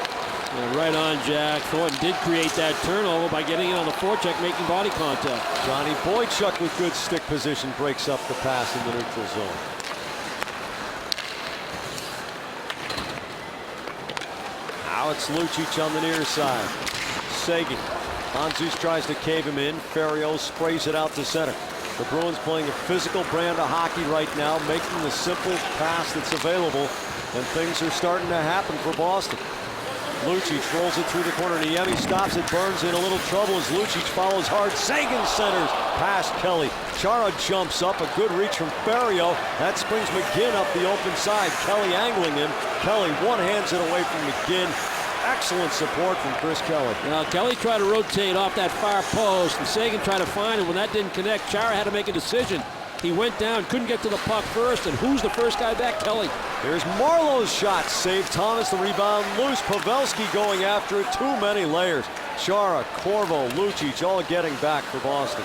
Yeah, right on, Jack. Thornton did create that turnover by getting it on the forecheck, making body contact. Johnny Boychuk with good stick position breaks up the pass in the neutral zone. Now it's Lucic on the near side. Seguin. Hanzus tries to cave him in. Ferriero sprays it out to center. The Bruins playing a physical brand of hockey right now, making the simple pass that's available, and things are starting to happen for Boston. Lucic rolls it through the corner. Niemi stops it. Burns in a little trouble as Lucic follows hard. Seguin centers past Kelly. Chara jumps up. A good reach from Ferriero. That springs McGinn up the open side. Kelly angling him. Kelly one-hands it away from McGinn. Excellent support from Chris Kelly. Now, Kelly tried to rotate off that far post, and Seguin tried to find it. When that didn't connect, Chara had to make a decision. He went down, couldn't get to the puck first, and who's the first guy back? Kelly. Here's Marlowe's shot. Saved Thomas. The rebound loose. Pavelski going after it. Too many layers. Chara, Corvo, Lucic all getting back for Boston.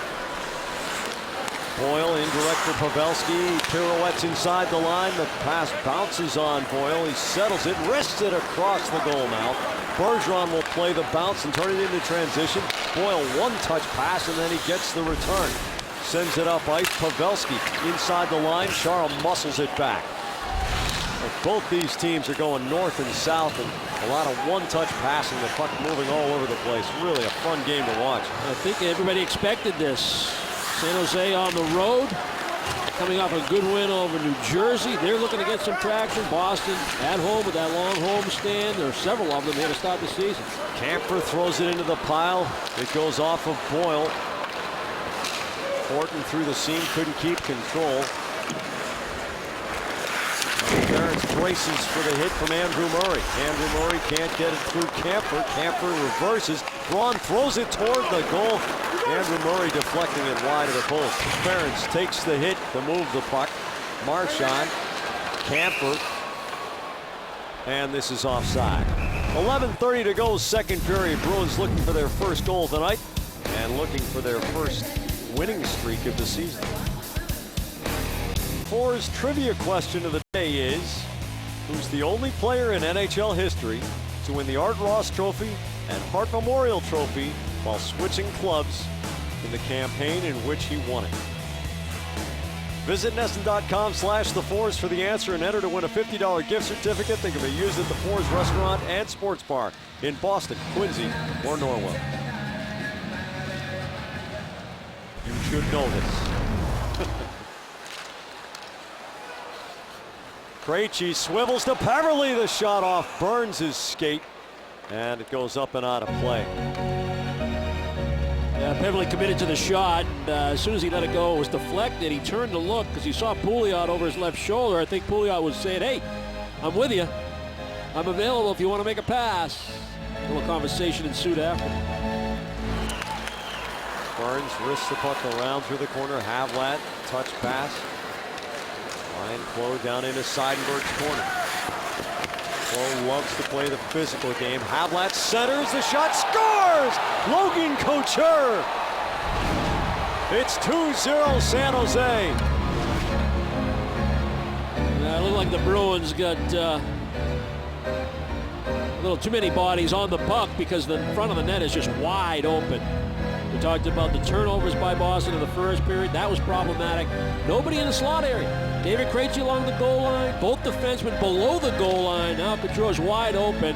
Boyle indirect for Pavelski. Pirouettes inside the line. The pass bounces on Boyle. He settles it, wrists it across the goal mouth. Bergeron will play the bounce and turn it into transition. Boyle one-touch pass, and then he gets the return. Sends it up ice. Pavelski inside the line. Chara muscles it back. Both these teams are going north and south, and a lot of one-touch passing. The puck moving all over the place. Really a fun game to watch. I think everybody expected this. San Jose on the road, coming off a good win over New Jersey. They're looking to get some traction. Boston at home with that long homestand. There are several of them here to start the season. Camper throws it into the pile. It goes off of Boyle. Horton through the seam, couldn't keep control. Barrett's braces for the hit from Andrew Murray. Andrew Murray can't get it through Camper. Camper reverses. Braun throws it toward the goal. Andrew Murray deflecting it wide of the post. Ferentz takes the hit to move the puck. Marchand, Camper, and this is offside. 11:30 to go, second period. Bruins looking for their first goal tonight and looking for their first winning streak of the season. Four's trivia question of the day is, who's the only player in NHL history to win the Art Ross Trophy and Hart Memorial Trophy while switching clubs in the campaign in which he won it? Visit NESN.com/The Fours for the answer and enter to win a $50 gift certificate that can be used at the Fours Restaurant and Sports Bar in Boston, Quincy, or Norwell. You should know this. Krejci swivels to Peverley. The shot off Burns' skate, and it goes up and out of play. Yeah, Peverley committed to the shot. As soon as he let it go, it was deflected. He turned to look because he saw Pouliot over his left shoulder. I think Pouliot was saying, "Hey, I'm with you. I'm available if you want to make a pass." A little conversation ensued after. Burns wrists the puck around through the corner. Havlat, touch pass. Ryan Clough down into Seidenberg's corner. Clough loves to play the physical game. Havlat centers, the shot, scores! Logan Couture! It's 2-0 San Jose. It looked like the Bruins got a little too many bodies on the puck because the front of the net is just wide open. We talked about the turnovers by Boston in the first period. That was problematic. Nobody in the slot area. David Krejci along the goal line. Both defensemen below the goal line. Now Couture's wide open.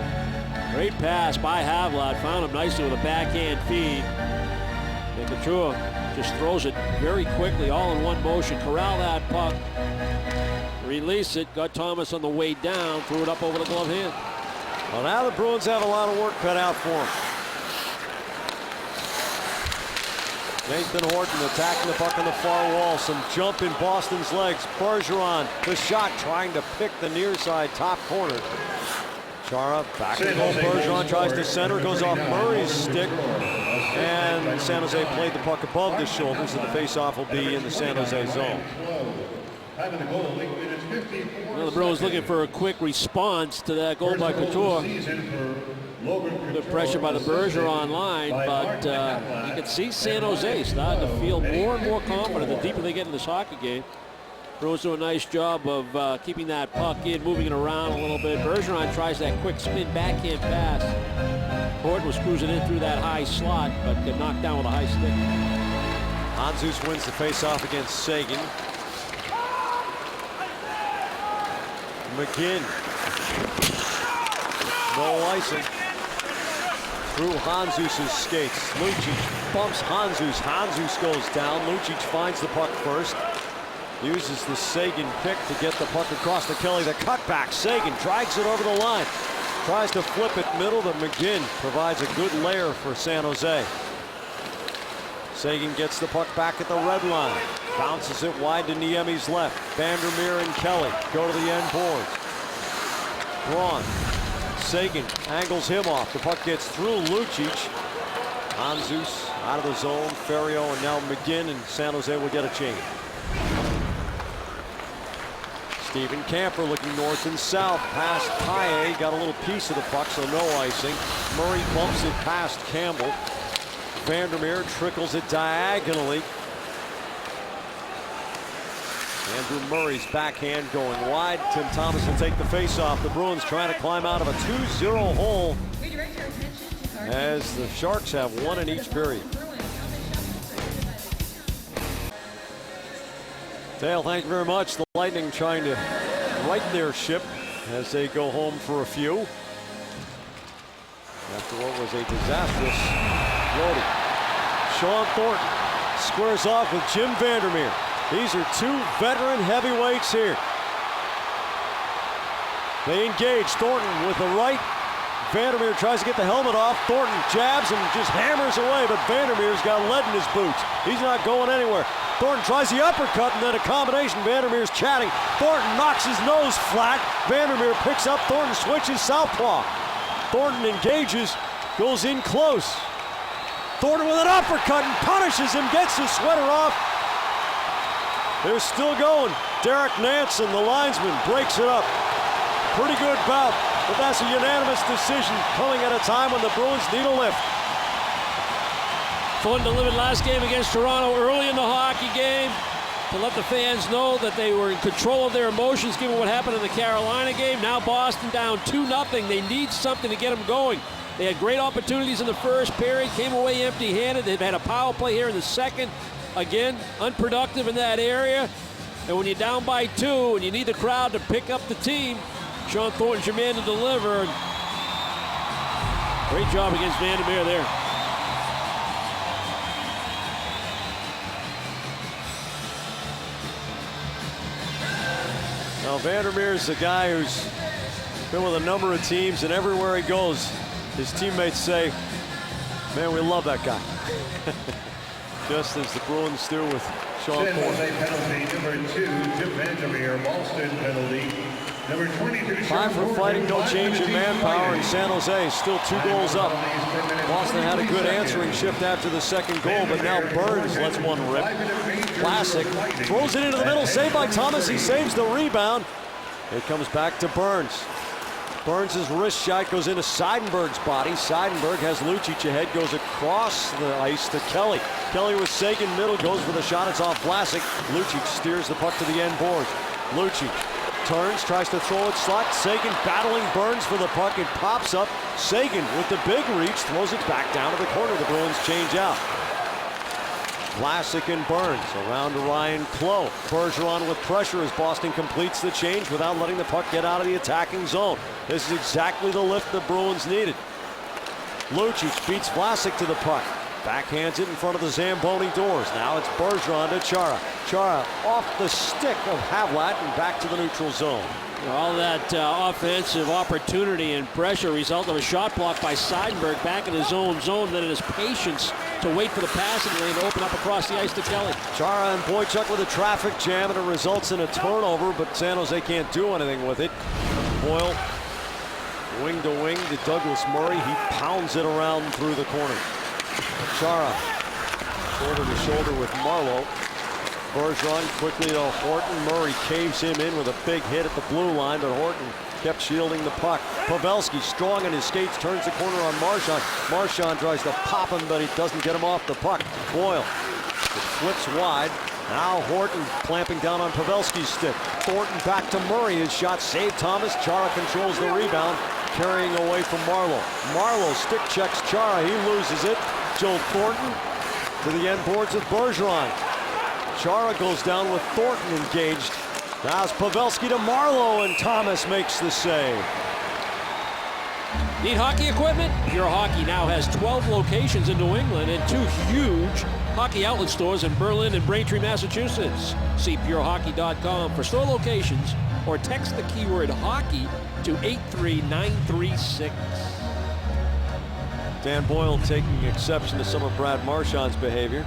Great pass by Havlat. Found him nicely with a backhand feed. And Couture just throws it very quickly, all in one motion. Corral that puck. Release it. Got Thomas on the way down. Threw it up over the glove hand. Well, now the Bruins have a lot of work cut out for them. Nathan Horton attacking the puck on the far wall. Some jump in Boston's legs. Bergeron, the shot, trying to pick the near side top corner. Chara back to goal. Bergeron tries to center, goes off Murray's stick. And San Jose played the puck above the shoulders, and the face-off will be in the San Jose zone. Well, the Bruins looking for a quick response to that goal by Couture. Good pressure by the Bergeron line, but you can see San Jose starting to feel more and more confident the deeper they get in this hockey game. Bruins do a nice job of keeping that puck in, moving it around a little bit. Bergeron tries that quick spin backhand pass. Horton was cruising in through that high slot, but got knocked down with a high stick. Handzus wins the face-off against Seguin. McGinn. No icing. Through Handzus' skates. Lucic bumps Handzus. Handzus goes down. Lucic finds the puck first. Uses the Seguin pick to get the puck across to Kelly. The cutback. Seguin drags it over the line. Tries to flip it middle, but McGinn provides a good layer for San Jose. Seguin gets the puck back at the red line. Bounces it wide to Niemi's left. Vandermeer and Kelly go to the end boards. Braun. Seguin angles him off. The puck gets through Lucic. Handzus out of the zone. Ferrio and now McGinn, and San Jose will get a change. Steven Camper looking north and south past Paye. Got a little piece of the puck, so no icing. Murray bumps it past Campbell. Vandermeer trickles it diagonally. Andrew Murray's backhand going wide. Tim Thomas will take the face-off. The Bruins trying to climb out of a 2-0 hole as the Sharks have one in each period. Dale, thank you very much. The Lightning trying to right their ship as they go home for a few after what was a disastrous loading. Sean Thornton squares off with Jim Vandermeer. These are two veteran heavyweights here. They engage. Thornton with the right. Vandermeer tries to get the helmet off. Thornton jabs and just hammers away, but Vandermeer's got lead in his boots. He's not going anywhere. Thornton tries the uppercut and then a combination. Vandermeer's chatting. Thornton knocks his nose flat. Vandermeer picks up. Thornton switches southpaw. Thornton engages, goes in close. Thornton with an uppercut and punishes him, gets his sweater off. They're still going. Derek Nansen, the linesman, breaks it up. Pretty good bout, but that's a unanimous decision coming at a time when the Bruins need a lift. Thornton delivered last game against Toronto early in the hockey game to let the fans know that they were in control of their emotions given what happened in the Carolina game. Now Boston down 2-0. They need something to get them going. They had great opportunities in the first period, came away empty-handed. They've had a power play here in the second. Again, unproductive in that area. And when you're down by 2 and you need the crowd to pick up the team, Sean Thornton's your man to deliver. Great job against Vandermeer there. Now Vandermeer's a guy who's been with a number of teams, and everywhere he goes, his teammates say, man, we love that guy. Just as the Bruins do with Sean Thornton. Penalty number 2 to Vandermeer. Boston penalty number 22. Time for fighting, no change in manpower, and San Jose still 2 goals up. Boston had a good answering shift after the second goal, but now Burns lets one rip. Classic throws it into the middle, saved by Thomas. He saves the rebound. It comes back to Burns. Burns' wrist shot goes into Seidenberg's body. Seidenberg has Lucic ahead, goes across the ice to Kelly. Kelly with Seguin middle, goes for the shot. It's off Vlasic. Lucic steers the puck to the end boards. Lucic turns, tries to throw it slot. Seguin battling Burns for the puck. It pops up. Seguin with the big reach, throws it back down to the corner. The Bruins change out. Vlasic and Burns around to Ryan Clough. Bergeron with pressure as Boston completes the change without letting the puck get out of the attacking zone. This is exactly the lift the Bruins needed. Lucic beats Vlasic to the puck. Backhands it in front of the Zamboni doors. Now it's Bergeron to Chara. Chara off the stick of Havlat and back to the neutral zone. All that offensive opportunity and pressure result of a shot block by Seidenberg back in his own zone, then in his patience to wait for the passing lane to open up across the ice to Kelly. Chara and Boychuk with a traffic jam, and it results in a turnover, but San Jose can't do anything with it. Boyle Wing to wing to Douglas Murray. He pounds it around through the corner. Chara, shoulder to shoulder with Marleau. Bergeron quickly to Horton. Murray caves him in with a big hit at the blue line, but Horton kept shielding the puck. Pavelski strong on his skates, turns the corner on Marchand. Marchand tries to pop him, but he doesn't get him off the puck. Boyle. It flips wide. Now Horton clamping down on Pavelski's stick. Thornton back to Murray. His shot saved Thomas. Chara controls the rebound, carrying away from Marleau. Marleau stick checks Chara. He loses it. Joe Thornton to the end boards with Bergeron. Chara goes down with Thornton engaged. Now it's Pavelski to Marleau, and Thomas makes the save. Need hockey equipment? Pure Hockey now has 12 locations in New England and 2 huge hockey outlet stores in Berlin and Braintree, Massachusetts. See purehockey.com for store locations or text the keyword hockey to 83936. Dan Boyle taking exception to some of Brad Marchand's behavior.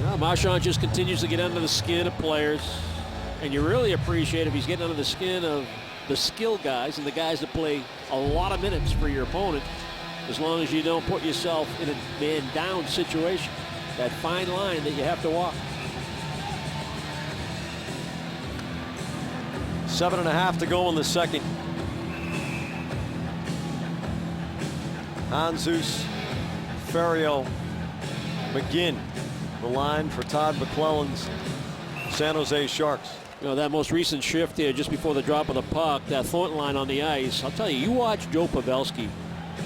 Well, Marchand just continues to get under the skin of players, and you really appreciate if he's getting under the skin of the skill guys and the guys that play a lot of minutes for your opponent, as long as you don't put yourself in a man down situation. That fine line that you have to walk. 7.5 to go in the second. Hanzus, Ferrio, McGinn, the line for Todd McClellan's San Jose Sharks. You know, that most recent shift here just before the drop of the puck, that Thornton line on the ice, I'll tell you, you watch Joe Pavelski,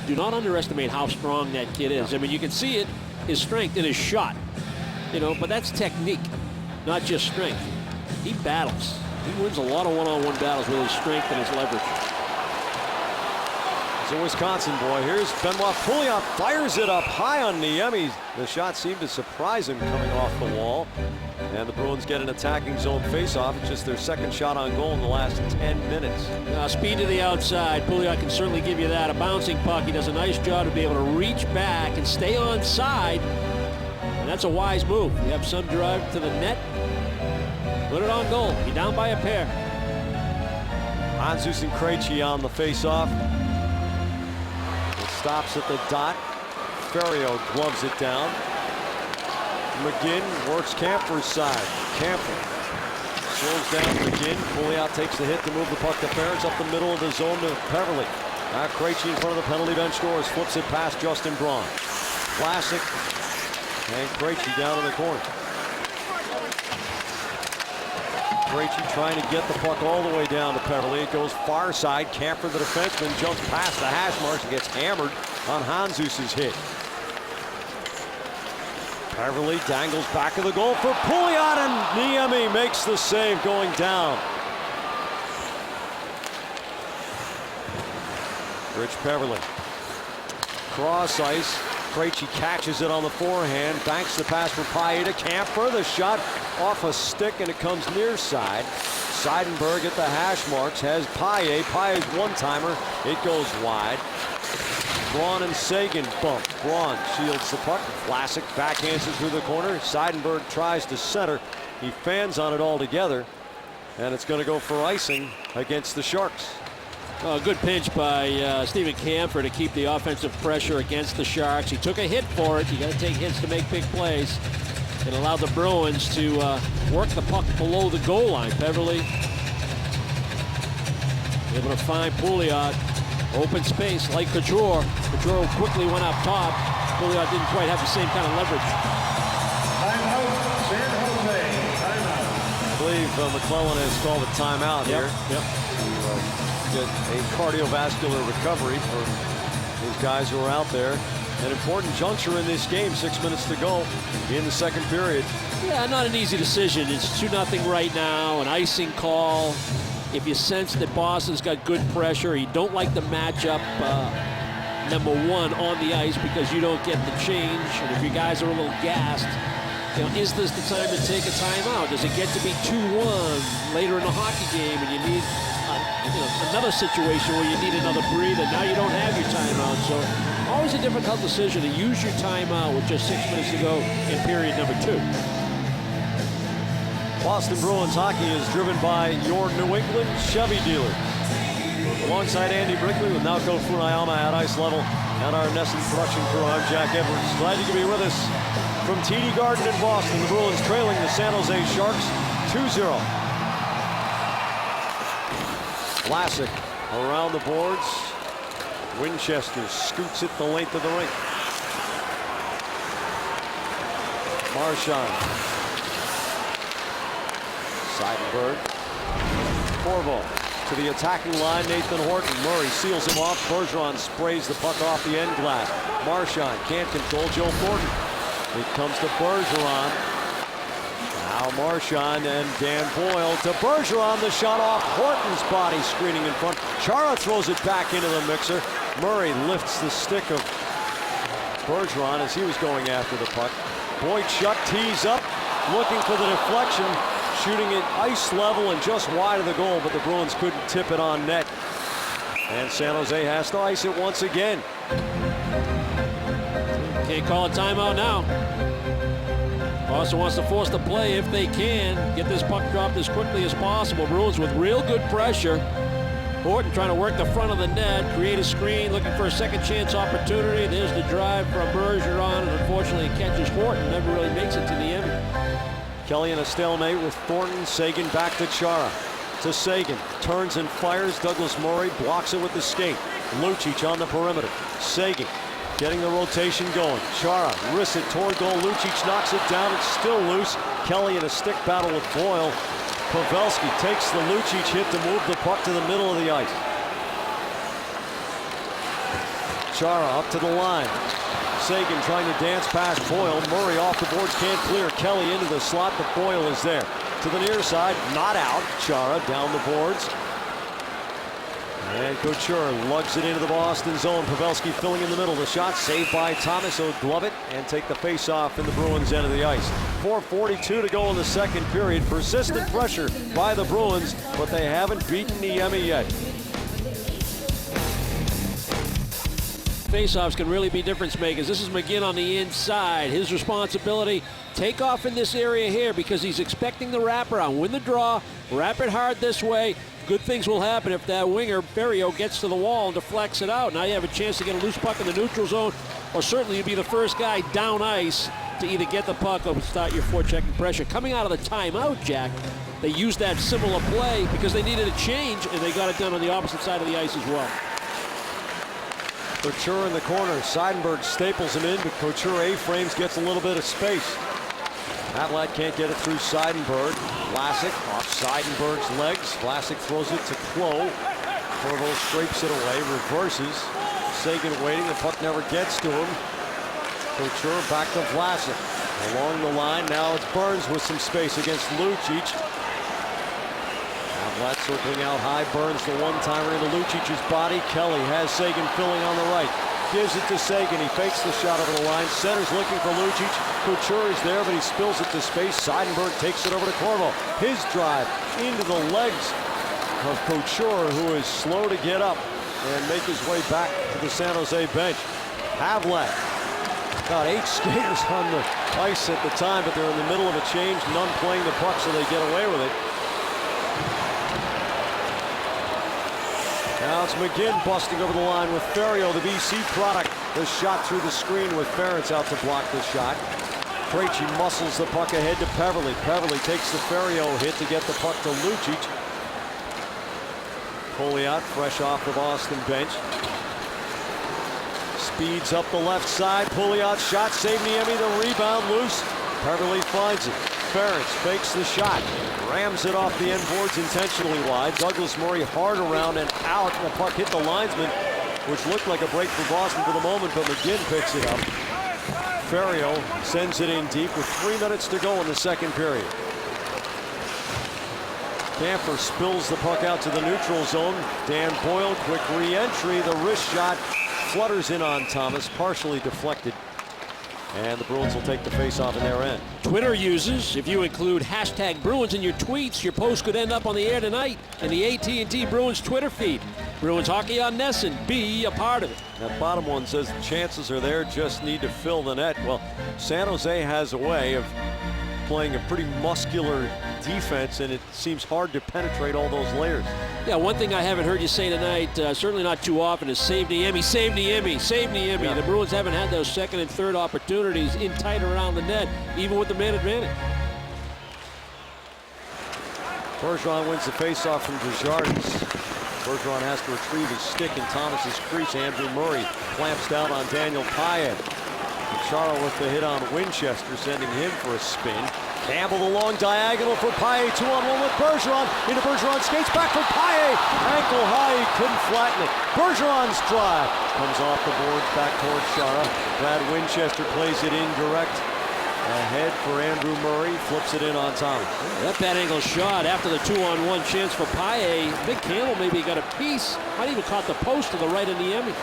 do not underestimate how strong that kid is. I mean, you can see it, his strength in his shot, you know, but that's technique, not just strength. He battles. He wins a lot of one-on-one battles with his strength and his leverage. He's a Wisconsin boy. Here's Benoit Pouliot, fires it up high on Niemi. The shot seemed to surprise him coming off the wall. And the Bruins get an attacking zone faceoff. It's just their second shot on goal in the last 10 minutes. Now, speed to the outside. Pouliot can certainly give you that. A bouncing puck. He does a nice job to be able to reach back and stay on side. And that's a wise move. You have some drive to the net. Put it on goal. You're down by a pair. Hanzus and Krejci on the faceoff. It stops at the dot. Ferrio gloves it down. McGinn works Camper's side. Camper slows down McGinn. Pouliot takes the hit to move the puck to Ferentz up the middle of the zone to Peverley. Now Krejci in front of the penalty bench doors, flips it past Justin Braun. Classic, and Krejci down in the corner. Krejci trying to get the puck all the way down to Peverley. It goes far side. Camper, the defenseman, jumps past the hash marks and gets hammered on Hanzus' hit. Peverley dangles back of the goal for Pouliot, and Niemi makes the save going down. Rich Peverley. Cross ice. Krejci catches it on the forehand. Banks the pass for Paille to Camper. The shot off a stick, and it comes near side. Seidenberg at the hash marks has Paille. Paille's one-timer. It goes wide. Braun and Sagan bump. Braun shields the puck. Vlasic backhands it through the corner. Seidenberg tries to center. He fans on it all together, and it's going to go for icing against the Sharks. A good pinch by Stephen Camphor to keep the offensive pressure against the Sharks. He took a hit for it. You got to take hits to make big plays. It allowed the Bruins to work the puck below the goal line. Peverley able to find Pouliot. Open space like Couture. Couture quickly went up top. Pouliot didn't quite have the same kind of leverage. Timeout, San Jose. Timeout. I believe McClellan has called a timeout here. Yep. Get a cardiovascular recovery for these guys who are out there. An important juncture in this game. 6 minutes to go in the second period. Yeah, not an easy decision. It's 2-0 right now. An icing call. If you sense that Boston's got good pressure, you don't like the matchup, number one, on the ice because you don't get the change. And if you guys are a little gassed, you know, is this the time to take a timeout? Does it get to be 2-1 later in the hockey game and you need another situation where you need another breather? Now you don't have your timeout. So always a difficult decision to use your timeout with just 6 minutes to go in period number 2. Boston Bruins hockey is driven by your New England Chevy dealer. Alongside Andy Brickley with Naoko Funayama at ice level and our Nesson production crew, I'm Jack Edwards. Glad you could be with us from TD Garden in Boston. The Bruins trailing the San Jose Sharks 2-0. Vlasic around the boards. Winchester scoots it the length of the rink. Marchand. Seidenberg. Corvo to the attacking line. Nathan Horton. Murray seals him off. Bergeron sprays the puck off the end glass. Marchand can't control Joe Thornton. It comes to Bergeron. Now Marchand and Dan Boyle to Bergeron. The shot off Horton's body, screening in front. Chara throws it back into the mixer. Murray lifts the stick of Bergeron as he was going after the puck. Boychuk tees up, looking for the deflection, shooting at ice level and just wide of the goal, but the Bruins couldn't tip it on net. And San Jose has to ice it once again. Can't call a timeout now. Boston wants to force the play if they can. Get this puck dropped as quickly as possible. Bruins with real good pressure. Horton trying to work the front of the net, create a screen, looking for a second chance opportunity. There's the drive from Bergeron, and unfortunately it catches Horton, never really makes it to the end. Kelly in a stalemate with Thornton. Seguin back to Chara. To Seguin. Turns and fires. Douglas Murray blocks it with the skate. Lucic on the perimeter. Seguin getting the rotation going. Chara wrists it toward goal. Lucic knocks it down. It's still loose. Kelly in a stick battle with Boyle. Pavelski takes the Lucic hit to move the puck to the middle of the ice. Chara up to the line. Seguin trying to dance past Boyle. Murray off the boards, can't clear. Kelly into the slot, but Boyle is there. To the near side, not out. Chara down the boards. And Couture lugs it into the Boston zone. Pavelski filling in the middle. The shot saved by Thomas. He'll glove it and take the face-off in the Bruins' end of the ice. 4:42 to go in the second period. Persistent pressure by the Bruins, but they haven't beaten Niemi yet. Faceoffs can really be difference makers. This is McGinn on the inside. His responsibility, take off in this area here because he's expecting the wraparound. Win the draw, wrap it hard this way. Good things will happen if that winger, Ferrio, gets to the wall and deflects it out. Now you have a chance to get a loose puck in the neutral zone, or certainly you'd be the first guy down ice to either get the puck or start your forechecking pressure. Coming out of the timeout, Jack, they used that similar play because they needed a change, and they got it done on the opposite side of the ice as well. Couture in the corner. Seidenberg staples him in, but Couture A-frames, gets a little bit of space. Havlat can't get it through Seidenberg. Vlasic off Seidenberg's legs. Vlasic throws it to Klo. Corvo scrapes it away, reverses. Seguin waiting, the puck never gets to him. Couture back to Vlasic. Along the line, now it's Burns with some space against Lucic. Havlat circling out high. Burns the one-timer into Lucic's body. Kelly has Seguin filling on the right. Gives it to Seguin. He fakes the shot over the line. Center's looking for Lucic. Couture is there, but he spills it to space. Seidenberg takes it over to Corvo. His drive into the legs of Couture, who is slow to get up and make his way back to the San Jose bench. Havlat. About 8 skaters on the ice at the time, but they're in the middle of a change. None playing the puck, so they get away with it. Now it's McGinn busting over the line with Ferrio, the BC product. The shot through the screen with Ferentz out to block the shot. Krejci muscles the puck ahead to Peverley. Peverley takes the Ferrio hit to get the puck to Lucic. Pouliot fresh off the Boston bench. Speeds up the left side. Pouliot shot, save Niemi, the rebound loose. Peverley finds it. Ferentz fakes the shot. Rams it off the end boards intentionally wide. Douglas Murray hard around and out. The puck hit the linesman, which looked like a break for Boston for the moment, but McGinn picks it up. Ferrio sends it in deep with 3 minutes to go in the second period. Camper spills the puck out to the neutral zone. Dan Boyle, quick re-entry. The wrist shot flutters in on Thomas, partially deflected. And the Bruins will take the face-off in their end. Twitter users, if you include hashtag Bruins in your tweets, your post could end up on the air tonight in the AT&T Bruins Twitter feed. Bruins hockey on Nesson. Be a part of it. That bottom one says the chances are there, just need to fill the net. Well, San Jose has a way of playing a pretty muscular defense, and it seems hard to penetrate all those layers. Yeah, one thing I haven't heard you say tonight, certainly not too often, is save Niemi, save Niemi, save Niemi. Yeah. The Bruins haven't had those second and third opportunities in tight around the net, even with the man advantage. Bergeron wins the faceoff from Desjardins. Bergeron has to retrieve his stick in Thomas's crease. Andrew Murray clamps down on Daniel Payet. Chara with the hit on Winchester, sending him for a spin. Campbell the long diagonal for Payet. 2-on-1 with Bergeron. Into Bergeron, skates back for Payet. Ankle high, he couldn't flatten it. Bergeron's drive comes off the boards back towards Chara. Brad Winchester plays it indirect. Ahead for Andrew Murray, flips it in on Thomas. That bad angle shot after the 2-on-1 chance for Payet. Big Campbell maybe got a piece. Might even caught the post to the right of Niemi.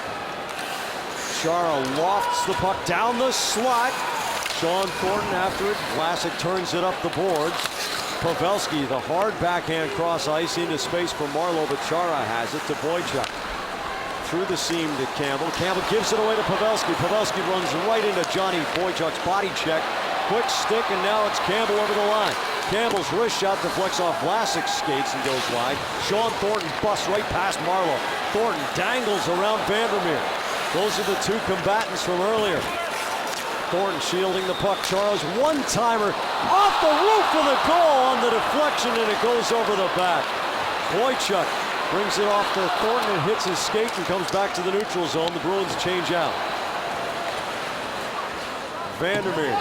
Chara lofts the puck down the slot. Sean Thornton after it. Vlasic turns it up the boards. Pavelski, the hard backhand cross ice into space for Marleau, but Chara has it to Boychuk. Through the seam to Campbell. Campbell gives it away to Pavelski. Pavelski runs right into Johnny Boychuk's body check. Quick stick, and now it's Campbell over the line. Campbell's wrist shot deflects off Vlasic's skates and goes wide. Sean Thornton busts right past Marleau. Thornton dangles around Vandermeer. Those are the two combatants from earlier. Thornton shielding the puck. Chara's one-timer off the roof of the goal on the deflection, and it goes over the back. Boychuk brings it off to Thornton and hits his skate and comes back to the neutral zone. The Bruins change out. Vandermeer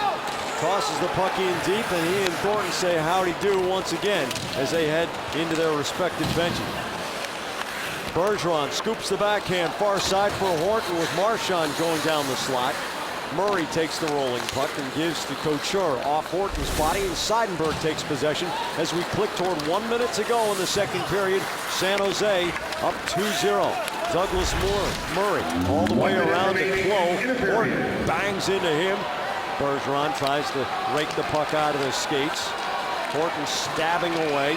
tosses the puck in deep, and he and Thornton say howdy do once again as they head into their respective benches. Bergeron scoops the backhand far side for Horton with Marchand going down the slot. Murray takes the rolling puck and gives to Couture off Horton's body, and Seidenberg takes possession as we click toward 1 minute to go in the second period. San Jose up 2-0. Douglas Murray all the way around to Clough. Horton bangs into him. Bergeron tries to rake the puck out of his skates. Horton stabbing away.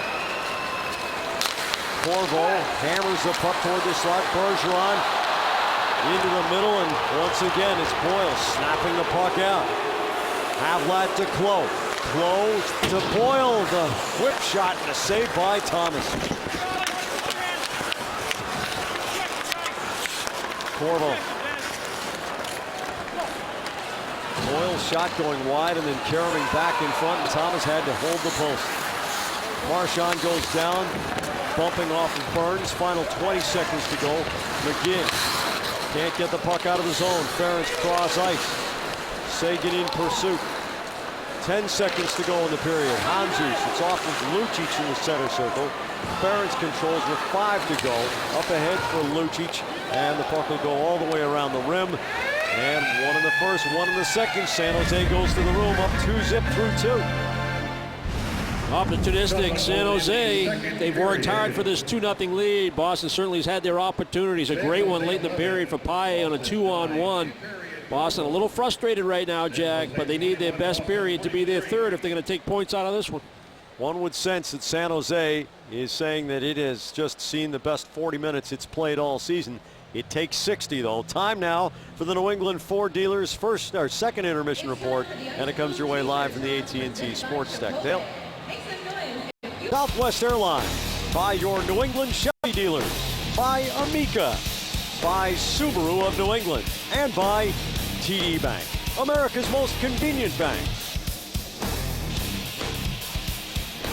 Corvo hammers the puck toward the slot. Bergeron into the middle, and once again it's Boyle snapping the puck out. Havlat to Clough. Clough to Boyle. The whip shot and a save by Thomas. Corvo. Boyle's shot going wide and then carrying back in front, and Thomas had to hold the post. Marchand goes down, bumping off of Burns. Final 20 seconds to go. McGinn can't get the puck out of the zone. Ferentz cross ice. Sagan in pursuit. 10 seconds to go in the period. Handzus, it's off of Lucic in the center circle. Ferentz controls with 5 to go. Up ahead for Lucic, and the puck will go all the way around the rim. And one in the first, one in the second. San Jose goes to the room, up 2-zip through 2. Opportunistic San Jose. They've worked hard for this 2-0 lead. Boston certainly has had their opportunities. A great one late in the period for Payet on a 2-on-1. Boston a little frustrated right now, Jack, but they need their best period to be their third if they're going to take points out of this one. One would sense that San Jose is saying that it has just seen the best 40 minutes it's played all season. It takes 60, though. Time now for the New England Ford dealers' second intermission report, and it comes your way live from the AT&T Sports Deck. Dale. Southwest Airlines, by your New England Chevy dealers, by Amica, by Subaru of New England, and by TD Bank, America's most convenient bank.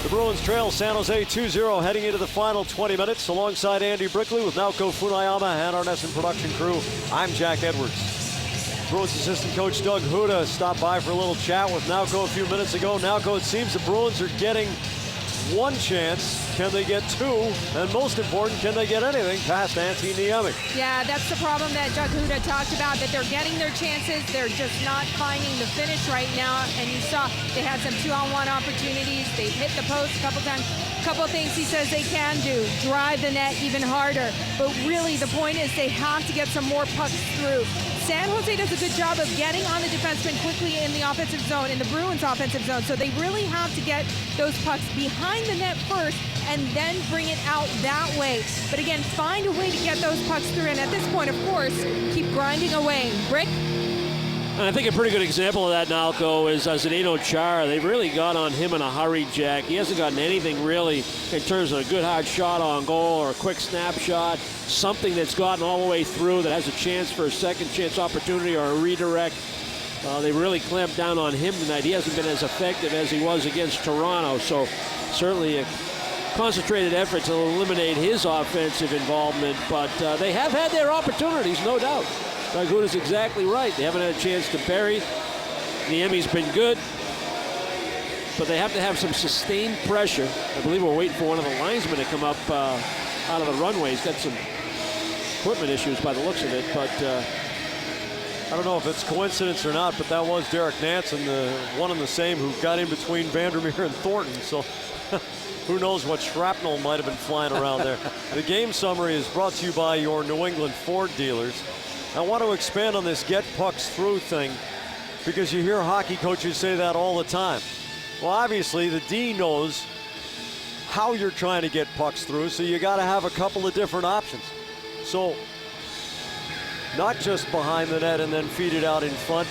The Bruins trail San Jose 2-0 heading into the final 20 minutes. Alongside Andy Brickley with Naoko Funayama and our NESN production crew, I'm Jack Edwards. Bruins assistant coach Doug Huda stopped by for a little chat with Naoko a few minutes ago. Naoko, it seems the Bruins are getting one chance. Can they get two? And most important, can they get anything past Antti Niemi? Yeah, that's the problem that Doug Huda talked about, that they're getting their chances. They're just not finding the finish right now. And you saw they had some 2-on-1 opportunities. They've hit the post a couple times. A couple of things he says they can do. Drive the net even harder. But really, the point is they have to get some more pucks through. San Jose does a good job of getting on the defenseman quickly in the offensive zone, in the Bruins offensive zone. So they really have to get those pucks behind the net first and then bring it out that way. But again, find a way to get those pucks through. And at this point, of course, keep grinding away. Rick? And I think a pretty good example of that, Nalco, is Zdeno Chara. They've really got on him in a hurry, Jack. He hasn't gotten anything really in terms of a good hard shot on goal or a quick snapshot, something that's gotten all the way through that has a chance for a second chance opportunity or a redirect. They really clamped down on him tonight. He hasn't been as effective as he was against Toronto, so certainly a concentrated effort to eliminate his offensive involvement, but they have had their opportunities, no doubt. Doug Huda's exactly right. They haven't had a chance to bury. Niemi's been good, but they have to have some sustained pressure. I believe we're waiting for one of the linesmen to come up out of the runway. He's got some equipment issues by the looks of it, but I don't know if it's coincidence or not, but that was Derek Nansen, the one and the same, who got in between Vandermeer and Thornton. So who knows what shrapnel might have been flying around there. The game summary is brought to you by your New England Ford dealers. I want to expand on this get pucks through thing because you hear hockey coaches say that all the time. Well, obviously the D knows how you're trying to get pucks through, so you got to have a couple of different options. So not just behind the net and then feed it out in front.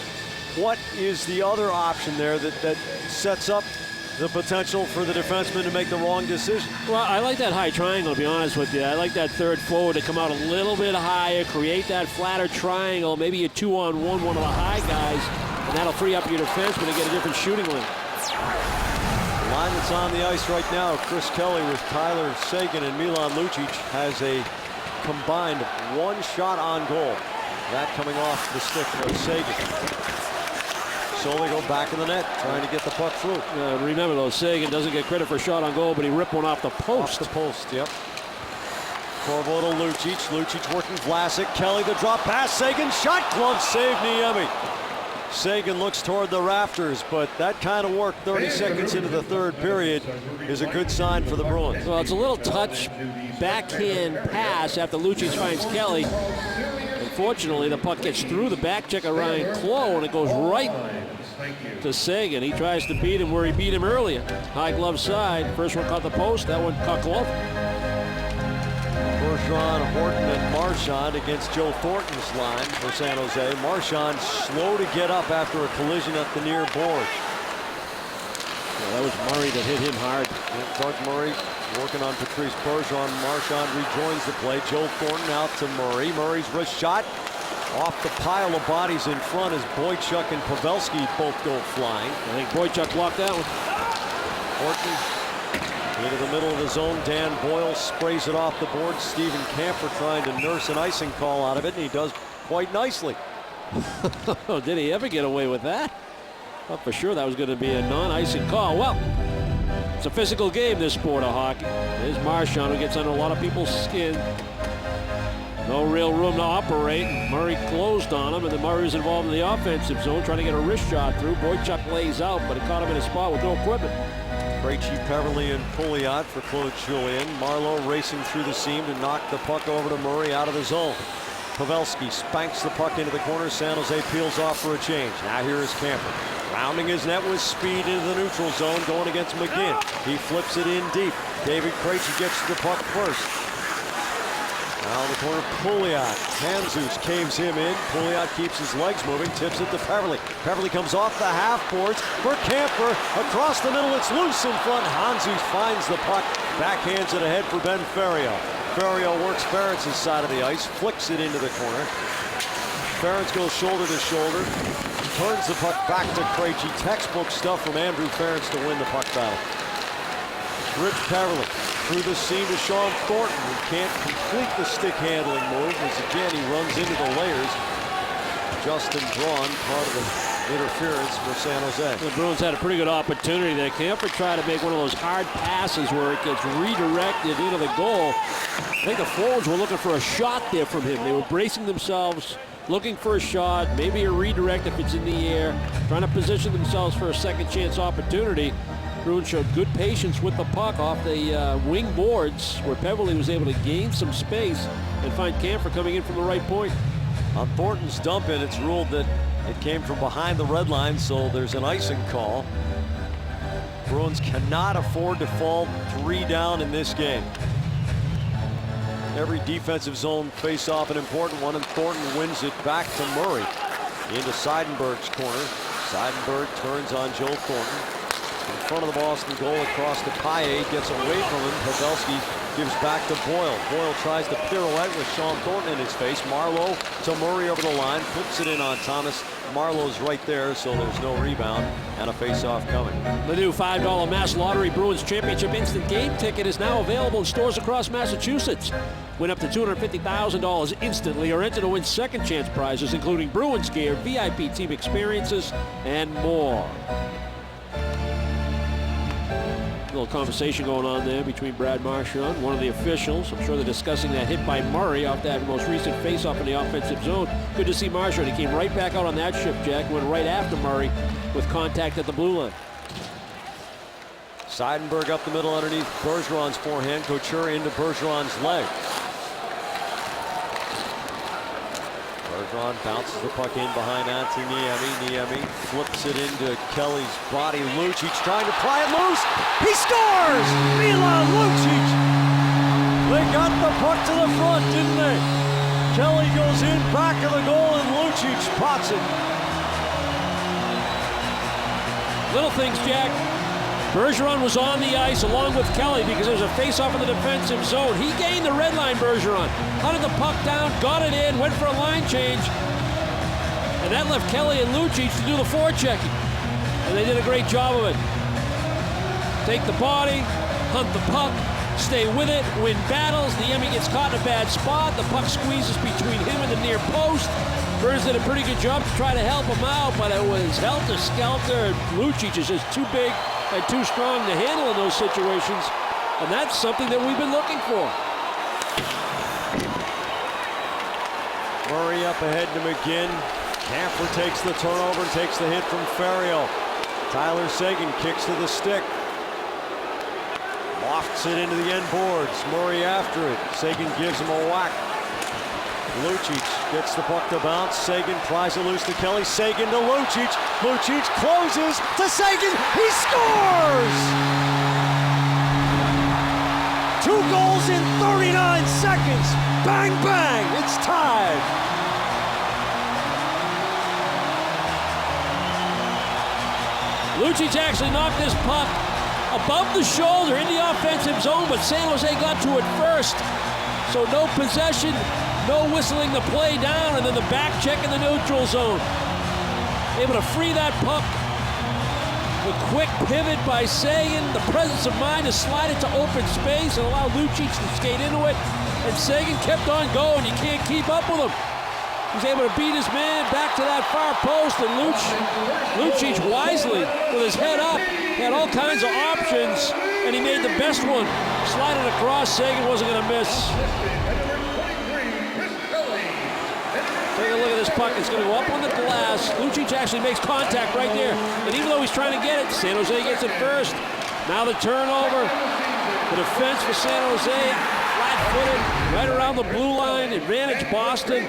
What is the other option there that sets up the potential for the defenseman to make the wrong decision? well, I like that high triangle, to be honest with you. I like that third forward to come out a little bit higher, create that flatter triangle, maybe a 2-on-1, one of the high guys, and that'll free up your defenseman to get a different shooting lane. The line that's on the ice right now, Chris Kelly with Tyler Seguin and Milan Lucic, has a combined one shot on goal. That coming off the stick of Seguin. So they go back in the net, trying to get the puck through. Remember, though, Seguin doesn't get credit for a shot on goal, but he ripped one off the post. Off the post, yep. Corvo to Lucic. Lucic working Vlasic. Kelly the drop pass. Seguin shot. Glove save Niemi. Seguin looks toward the rafters, but that kind of work 30 seconds into the third period is a good sign for the Bruins. Well, it's a little touch backhand pass after Lucic finds Kelly. Unfortunately, the puck gets through the back check of Ryan Clough, and it goes right to Seguin. He tries to beat him where he beat him earlier. High glove side. First one caught the post, that one caught glove. Bergeron, Horton, and Marchand against Joe Thornton's line for San Jose. Marchand slow to get up after a collision at the near board. Yeah, that was Murray that hit him hard. Yeah, Doug Murray working on Patrice Bergeron. Marchand rejoins the play. Joe Thornton out to Murray. Murray's wrist shot off the pile of bodies in front as Boychuk and Pavelski both go flying. I think Boychuk blocked that one. Horton into the middle of the zone. Dan Boyle sprays it off the board. Steven Camper trying to nurse an icing call out of it, and he does quite nicely. Did he ever get away with that? Thought for sure that was going to be a non-icing call. Well, it's a physical game, this sport of hockey. There's Marchand, who gets under a lot of people's skin. No real room to operate. Murray closed on him, and then Murray was involved in the offensive zone trying to get a wrist shot through. Boychuk lays out, but it caught him in a spot with no equipment. Krejci, Peverly, and Pouliot for Claude Julien. Marlowe racing through the seam to knock the puck over to Murray out of the zone. Pavelski spanks the puck into the corner. San Jose peels off for a change. Now here is Camper. Rounding his net with speed into the neutral zone, going against McGinn. He flips it in deep. David Krejci gets to the puck first. Now in the corner, Pouliot. Handzus caves him in. Pouliot keeps his legs moving, tips it to Peverly. Peverly comes off the half boards for Camper. Across the middle, it's loose in front. Handzus finds the puck, backhands it ahead for Ben Ferrio. Ferrio works Ferentz's side of the ice, flicks it into the corner. Ferentz goes shoulder to shoulder, turns the puck back to Krejci. Textbook stuff from Andrew Ferentz to win the puck battle. Rich Peverly through the seam to Sean Thornton, who can't complete the stick handling move as again he runs into the layers. Justin Braun, part of the interference for San Jose. The Bruins had a pretty good opportunity there. Camper tried to make one of those hard passes where it gets redirected into the goal. I think the forwards were looking for a shot there from him. They were bracing themselves, looking for a shot, maybe a redirect if it's in the air, trying to position themselves for a second chance opportunity. Bruins showed good patience with the puck off the wing boards where Peverly was able to gain some space and find Camper coming in from the right point. On Thornton's dump in, it's ruled that it came from behind the red line, so there's an icing call. Bruins cannot afford to fall 3 down in this game. Every defensive zone face-off an important one, and Thornton wins it back to Murray. into Seidenberg's corner. Seidenberg turns on Joe Thornton. In front of the Boston goal across to Paille, gets away from him. Pavelski gives back to Boyle. Boyle tries to pirouette with Sean Thornton in his face. Marleau to Murray over the line, flips it in on Thomas. Marlowe's right there, so there's no rebound and a face-off coming. The new $5 Mass Lottery Bruins Championship Instant Game Ticket is now available in stores across Massachusetts. Win up to $250,000 instantly or enter to win second chance prizes, including Bruins gear, VIP team experiences, and more. A little conversation going on there between Brad Marchand, one of the officials. I'm sure they're discussing that hit by Murray off that most recent face-off in the offensive zone. Good to see Marchand. He came right back out on that shift, Jack. Went right after Murray with contact at the blue line. Seidenberg up the middle underneath Bergeron's forehand. Couture into Bergeron's leg. Bergeron bounces the puck in behind Antti Niemi. Niemi flips it into Kelly's body. Lucic trying to pry it loose. He scores! Milan Lucic! They got the puck to the front, didn't they? Kelly goes in back of the goal and Lucic pots it. Little things, Jack. Bergeron was on the ice along with Kelly because there was a face-off in the defensive zone. He gained the red line, Bergeron. Hunted the puck down, got it in, went for a line change. And that left Kelly and Lucic to do the forechecking. And they did a great job of it. Take the body, hunt the puck, stay with it, win battles. Niemi gets caught in a bad spot. The puck squeezes between him and the near post. Burns did a pretty good job to try to help him out, but it was helter-skelter. Lucic is just too big and too strong to handle in those situations, and that's something that we've been looking for. Murray up ahead to McGinn. Camper takes the turnover and takes the hit from Ferriero. Tyler Seguin kicks to the stick. Lofts it into the end boards. Murray after it. Seguin gives him a whack. Lucic gets the puck to bounce. Seguin pries it loose to Kelly. Seguin to Lucic. Lucic closes to Seguin. He scores! 2 goals in 39 seconds. Bang, bang. It's tied. Lucic actually knocked this puck above the shoulder in the offensive zone, but San Jose got to it first. So no possession, no whistling the play down, and then the back check in the neutral zone. Able to free that puck. The quick pivot by Seguin, the presence of mind to slide it to open space and allow Lucic to skate into it. And Seguin kept on going. You can't keep up with him. He's able to beat his man back to that far post, and Lucic wisely, with his head up, had all kinds of options, and he made the best one. Slide it across, Seguin wasn't going to miss. Take a look at this puck. It's going to go up on the glass. Lucic actually makes contact right there. And even though he's trying to get it, San Jose gets it first. Now the turnover. The defense for San Jose, flat-footed, right around the blue line. Advantage Boston.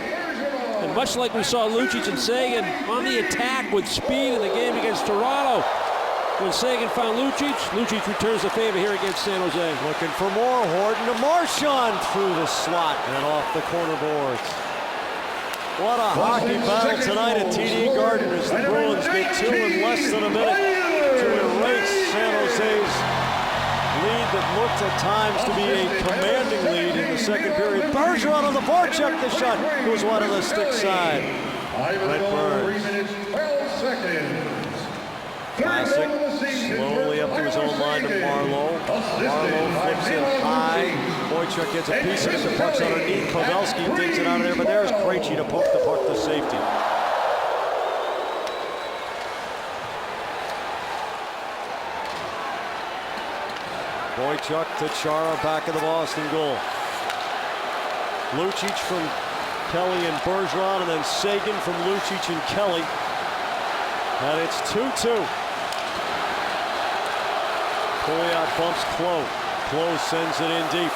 And much like we saw Lucic and Seguin on the attack with speed in the game against Toronto, when Seguin found Lucic, Lucic returns the favor here against San Jose. Looking for more. Horton to Marchand through the slot and off the corner boards. What a hockey battle tonight at TD Garden as the Bruins get 2 in less than a minute to erase San Jose's lead that looked at times to be a commanding lead in the second period. Bergeron on the forecheck, the shot goes wide on the stick side. Brent Burns. 3 minutes, 12 seconds. Classic, slowly up to his own line to Marleau. Marleau flips it high. Boychuk gets a piece of it. The puck's underneath. Pavelski digs it out of there, but there's Krejci to poke the puck to safety. Boychuk to Chara, back of the Boston goal. Lucic from Kelly and Bergeron, and then Seguin from Lucic and Kelly. And it's 2-2. Pouliot bumps Clowe. Clowe sends it in deep.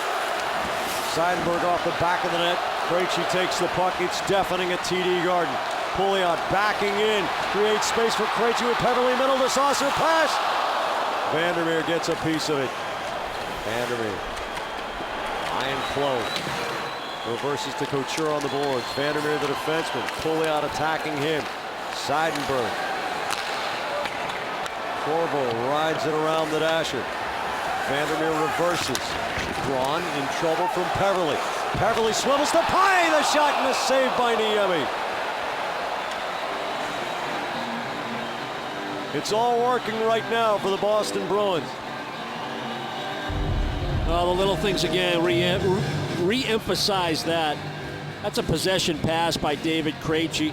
Seidenberg off the back of the net. Krejci takes the puck. It's deafening at TD Garden. Pouliot backing in. Creates space for Krejci with Peverley middle to Saucer pass. Vandermeer gets a piece of it. Vandermeer. Ian Clowe. Reverses to Couture on the boards. Vandermeer the defenseman. Pouliot attacking him. Seidenberg. Corvo rides it around the dasher. Vandermeer reverses. Braun in trouble from Peverly. Peverly swivels to Pye. The shot and the save by Niemi. It's all working right now for the Boston Bruins. Well, the little things again re-emphasize that. That's a possession pass by David Krejci.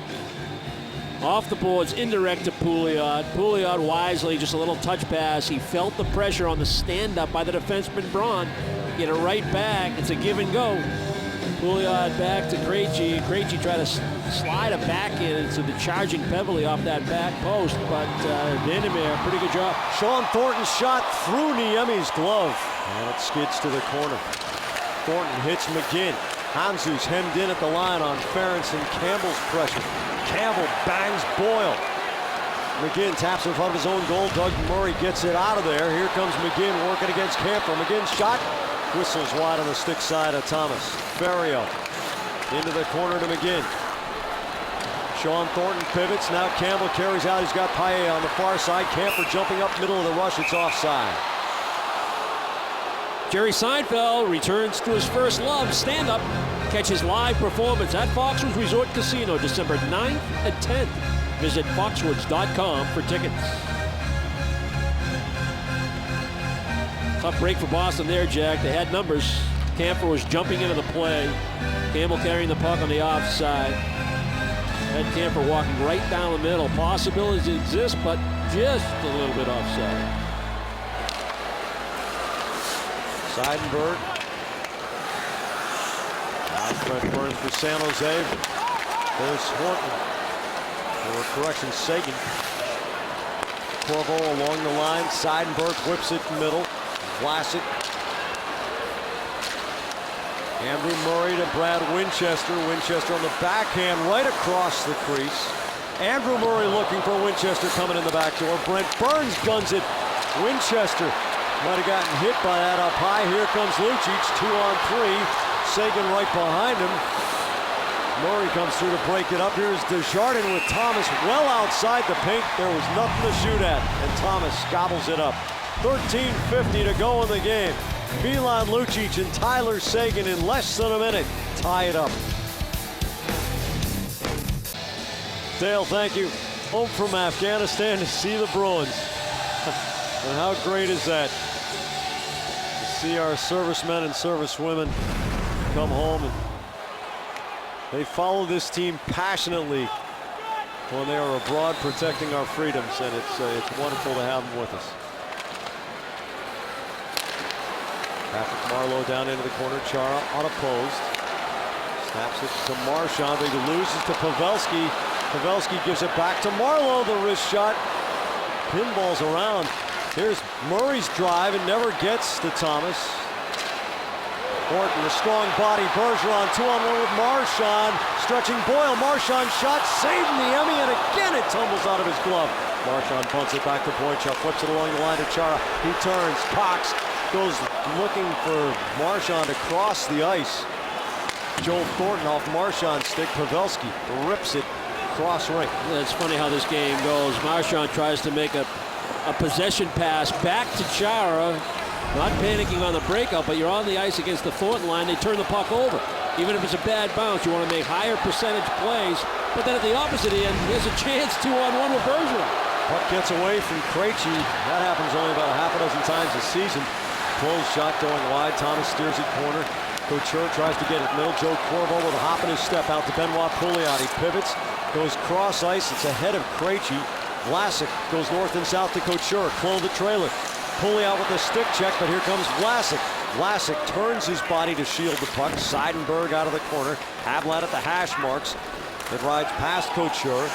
Off the boards, indirect to Pouliot. Pouliot wisely, just a little touch pass. He felt the pressure on the stand-up by the defenseman Braun. Get it right back. It's a give and go. Pouliot back to Krejci. Krejci tried to slide a backhand into the charging Peverly off that back post, but Vandermeer, pretty good job. Sean Thornton's shot through Niemi's glove, and it skids to the corner. Thornton hits McGinn. Hanzu's hemmed in at the line on Ferentz and Campbell's pressure. Campbell bangs Boyle. McGinn taps in front of his own goal. Doug Murray gets it out of there. Here comes McGinn working against Campbell. McGinn's shot whistles wide on the stick side of Thomas. Ferriero into the corner to McGinn. Sean Thornton pivots. Now Campbell carries out. He's got Paille on the far side. Camper jumping up middle of the rush. It's offside. Jerry Seinfeld returns to his first love, stand-up. Catch his live performance at Foxwoods Resort Casino December 9th and 10th. Visit foxwoods.com for tickets. Tough break for Boston there, Jack. They had numbers. Camper was jumping into the play. Campbell carrying the puck on the offside. Had Camper walking right down the middle. Possibilities exist, but just a little bit offside. Seidenberg. Now Brent Burns for San Jose. There's Horton. Or correction, Sagan. Corvo along the line. Seidenberg whips it middle. Vlasic. Andrew Murray to Brad Winchester. Winchester on the backhand right across the crease. Andrew Murray looking for Winchester coming in the back door. Brent Burns guns it. Winchester might have gotten hit by that up high. Here comes Lucic, 2-on-3. Sagan right behind him. Murray comes through to break it up. Here's Desjardins with Thomas well outside the paint. There was nothing to shoot at, and Thomas gobbles it up. 13:50 to go in the game. Milan Lucic and Tyler Sagan in less than a minute tie it up. Dale, thank you. Home from Afghanistan to see the Bruins. And how great is that? To see our servicemen and servicewomen come home, and they follow this team passionately when they are abroad protecting our freedoms, and it's wonderful to have them with us. Patrick Marleau down into the corner. Chara unopposed. Snaps it to Marchand. He loses to Pavelski. Pavelski gives it back to Marleau. The wrist shot. Pinballs around. Here's Murray's drive and never gets to Thomas. Horton, a strong body. Bergeron 2-on-1 with Marchand. Stretching Boyle. Marchand shot. Saved Niemi, and again it tumbles out of his glove. Marchand punts it back to Boychuk. Flips it along the line to Chara. He turns. Cox goes looking for Marchand to cross the ice. Joel Thornton off Marchand's stick. Pavelski rips it cross ring. Yeah, it's funny how this game goes. Marchand tries to make a possession pass back to Chara. Not panicking on the breakout, but you're on the ice against the Thornton line. They turn the puck over. Even if it's a bad bounce, you want to make higher percentage plays. But then at the opposite end, there's a chance 2-on-1 with Bergeron. Puck gets away from Krejci. That happens only about half a dozen times a season. Close shot going wide. Thomas steers it corner. Couture tries to get it middle. Joe Corvo with a hop in his step out to Benoit Pouliot. He pivots, goes cross ice. It's ahead of Krejci. Vlasic goes north and south to Couture. Clone the trailer. Pouliot with a stick check, but here comes Vlasic. Vlasic turns his body to shield the puck. Seidenberg out of the corner. Havlat at the hash marks. It rides past Couture.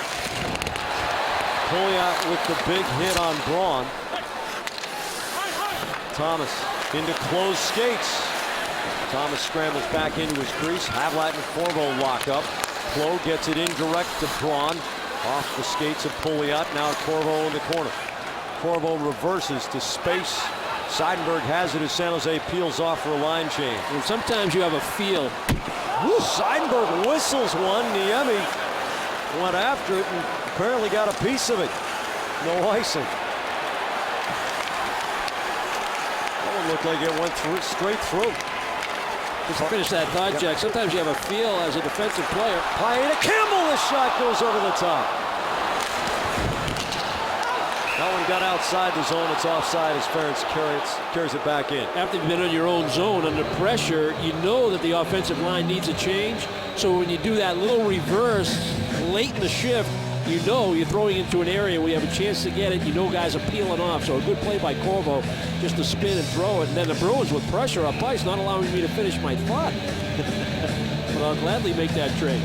Pouliot with the big hit on Braun. Thomas into closed skates. Thomas scrambles back into his crease. Havlat and Corvo lock up. Clo gets it indirect to Braun. Off the skates of Pouliot. Now Corvo in the corner. Corvo reverses to space. Seidenberg has it as San Jose peels off for a line change. And sometimes you have a feel. Seidenberg whistles one. Niemi went after it and apparently got a piece of it. No icing. That one looked like it went straight through. Just to finish that thought, Jack, sometimes you have a feel as a defensive player. Pieta Campbell, the shot goes over the top. That one got outside the zone. It's offside as Ferentz carries it back in. After you've been in your own zone under pressure, you know that the offensive line needs a change. So when you do that little reverse late in the shift, you know you're throwing into an area where you have a chance to get it. You know guys are peeling off. So a good play by Corvo just to spin and throw it. And then the Bruins with pressure up ice, not allowing me to finish my thought. But I'll gladly make that trade.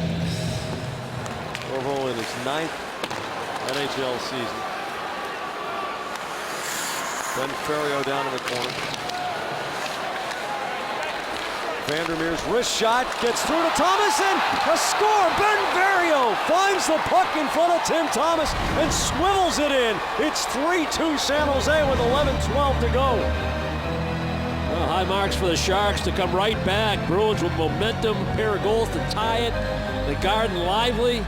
Corvo in his 9th NHL season. Ben Ferriero down in the corner. Vandermeer's wrist shot gets through to Thomas and a score. Ben Ferriero finds the puck in front of Tim Thomas and swivels it in. It's 3-2 San Jose with 11:12 to go. Well, high marks for the Sharks to come right back. Bruins with momentum, a pair of goals to tie it. The Garden lively,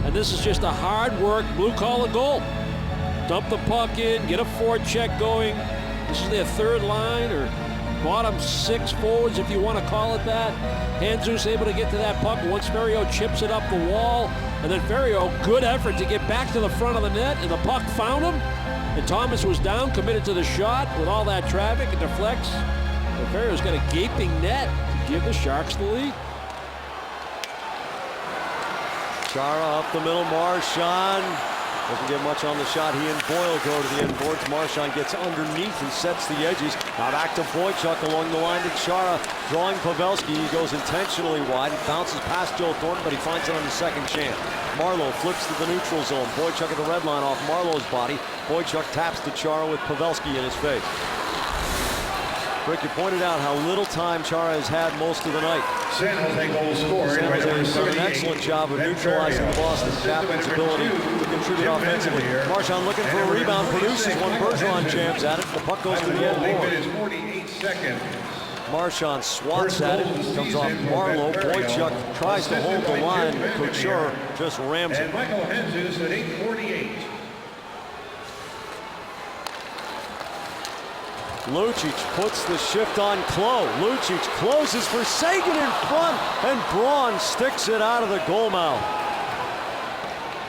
and this is just a hard work blue-collar goal. Dump the puck in, get a forecheck going. This is their third line or bottom 6 forwards, if you want to call it that. Jesus able to get to that puck once Ferriero chips it up the wall. And then Ferriero, good effort to get back to the front of the net, and the puck found him. And Thomas was down, committed to the shot with all that traffic. It deflects. But Ferriero's got a gaping net to give the Sharks the lead. Chara up the middle, Marchand. Doesn't get much on the shot. He and Boyle go to the end boards. Marchand gets underneath and sets the edges. Now back to Boychuk along the line to Chara. Drawing Pavelski. He goes intentionally wide and bounces past Joe Thornton, but he finds it on the second chance. Marleau flips to the neutral zone. Boychuk at the red line off Marlowe's body. Boychuk taps to Chara with Pavelski in his face. Rick, you pointed out how little time Chara has had most of the night. San Jose goal scorer. San Jose has done an excellent job of neutralizing the Boston Captain's ability to contribute offensively. Marchand looking for a rebound, produces one. Bergeron jams at it. The puck goes to the end board. Marchand swats at it, comes off Marleau. Boychuk tries to hold the line. Couture just rams it. And Michael Jesus at 8:48. Lucic puts the shift on Klo. Lucic closes for Seguin in front, and Braun sticks it out of the goal mouth.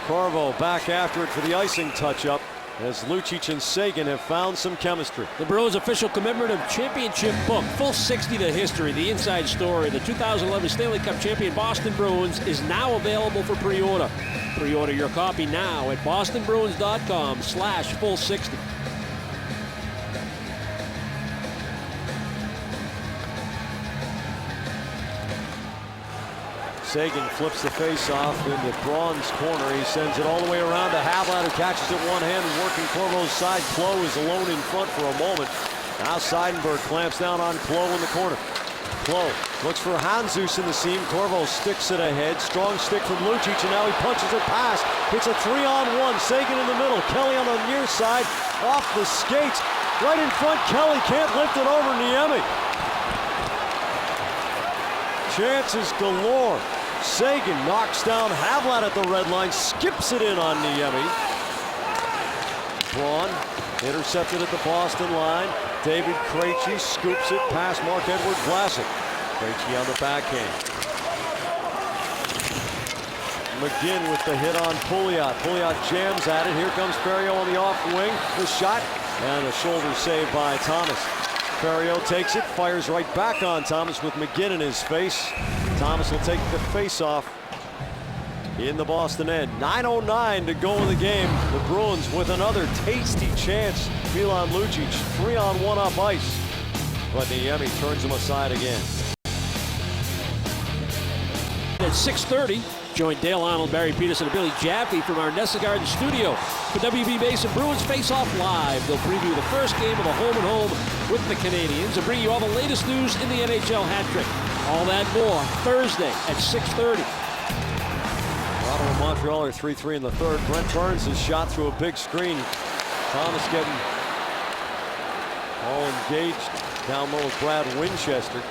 Corvo back after it for the icing touch-up as Lucic and Seguin have found some chemistry. The Bruins official commemorative championship book, full 60 to history, the inside story. The 2011 Stanley Cup champion Boston Bruins is now available for pre-order. Pre-order your copy now at bostonbruins.com/full60. Seguin flips the face-off into Braun's corner. He sends it all the way around to Havlat, who catches it one-handed, working Corvo's side. Klo is alone in front for a moment. Now Seidenberg clamps down on Klo in the corner. Klo looks for Jesus in the seam. Corvo sticks it ahead. Strong stick from Lucic, and now he punches it past. It's a 3-on-1. Seguin in the middle. Kelly on the near side. Off the skates. Right in front. Kelly can't lift it over Niemi. Chances galore. Seguin knocks down Havlat at the red line, skips it in on Niemi. Braun intercepted at the Boston line. David Krejci scoops it past Mark-Edward Vlasic. Krejci on the backhand. McGinn with the hit on Pouliot. Pouliot jams at it. Here comes Ferriero on the off wing. The shot and a shoulder save by Thomas. Ferriero takes it, fires right back on Thomas with McGinn in his face. Thomas will take the face-off in the Boston end. 9:09 to go in the game. The Bruins with another tasty chance. Milan Lucic 3-on-1 up ice, but Niemi turns him aside again. At 6:30, join Dale Arnold, Barry Peterson, and Billy Jaffe from our Nessa Garden studio for WB Mason Bruins Face Off Live. They'll preview the first game of the home-and-home with the Canadians and bring you all the latest news in the NHL hat trick. All that more Thursday at 6:30. Ottawa and Montreal are 3-3 in the third. Brent Burns is shot through a big screen. Thomas getting all engaged down low with Brad Winchester.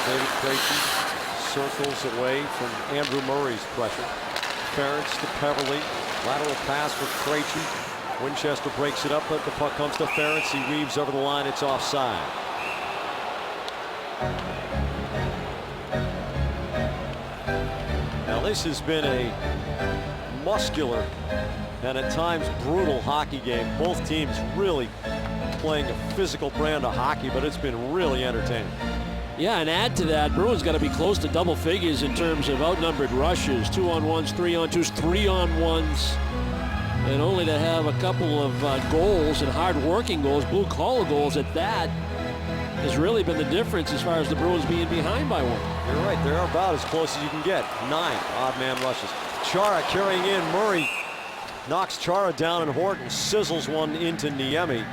David Krejci circles away from Andrew Murray's pressure. Ferentz to Peverley. Lateral pass for Krejci. Winchester breaks it up, but the puck comes to Ferentz. He weaves over the line. It's offside. Now this has been a muscular and at times brutal hockey game. Both teams really playing a physical brand of hockey, but it's been really entertaining. Yeah, and add to that, Bruins got to be close to double figures in terms of outnumbered rushes, 2-on-1s, 3-on-2s, 3-on-1s, and only to have a couple of goals and hard-working goals, blue-collar goals at that, has really been the difference as far as the Bruins being behind by one. You're right, they're about as close as you can get. 9 odd man rushes. Chara carrying in. Murray knocks Chara down, and Horton sizzles one into Niemi.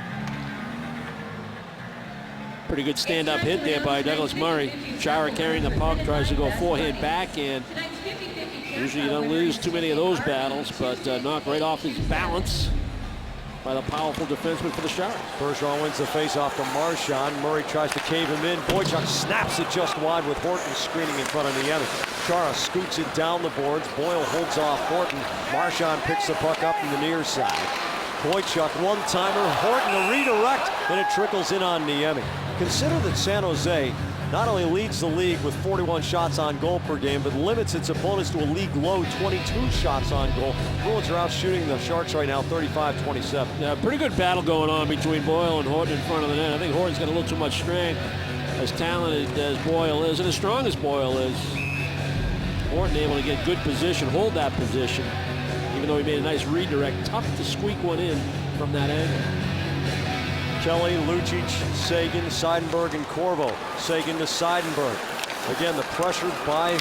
Pretty good stand-up hit there by Douglas Murray. Chara carrying the puck, tries to go forehand, backhand. Usually you don't lose too many of those battles, but knocked right off his balance by the powerful defenseman for the Sharks. Bergeron wins the face-off to Marchand. Murray tries to cave him in. Boychuk snaps it just wide with Horton screening in front of Niemi. Chara scoots it down the boards. Boyle holds off Horton. Marchand picks the puck up from the near side. Boychuk one-timer. Horton a redirect, and it trickles in on Niemi. Consider that San Jose not only leads the league with 41 shots on goal per game, but limits its opponents to a league low 22 shots on goal. Bruins are out shooting the Sharks right now 35-27. Yeah, pretty good battle going on between Boyle and Horton in front of the net. I think Horton's got a little too much strength, as talented as Boyle is, and as strong as Boyle is. Horton able to get good position, hold that position, even though he made a nice redirect. Tough to squeak one in from that angle. Kelly, Lucic, Sagan, Seidenberg, and Corvo. Sagan to Seidenberg. Again, the pressure by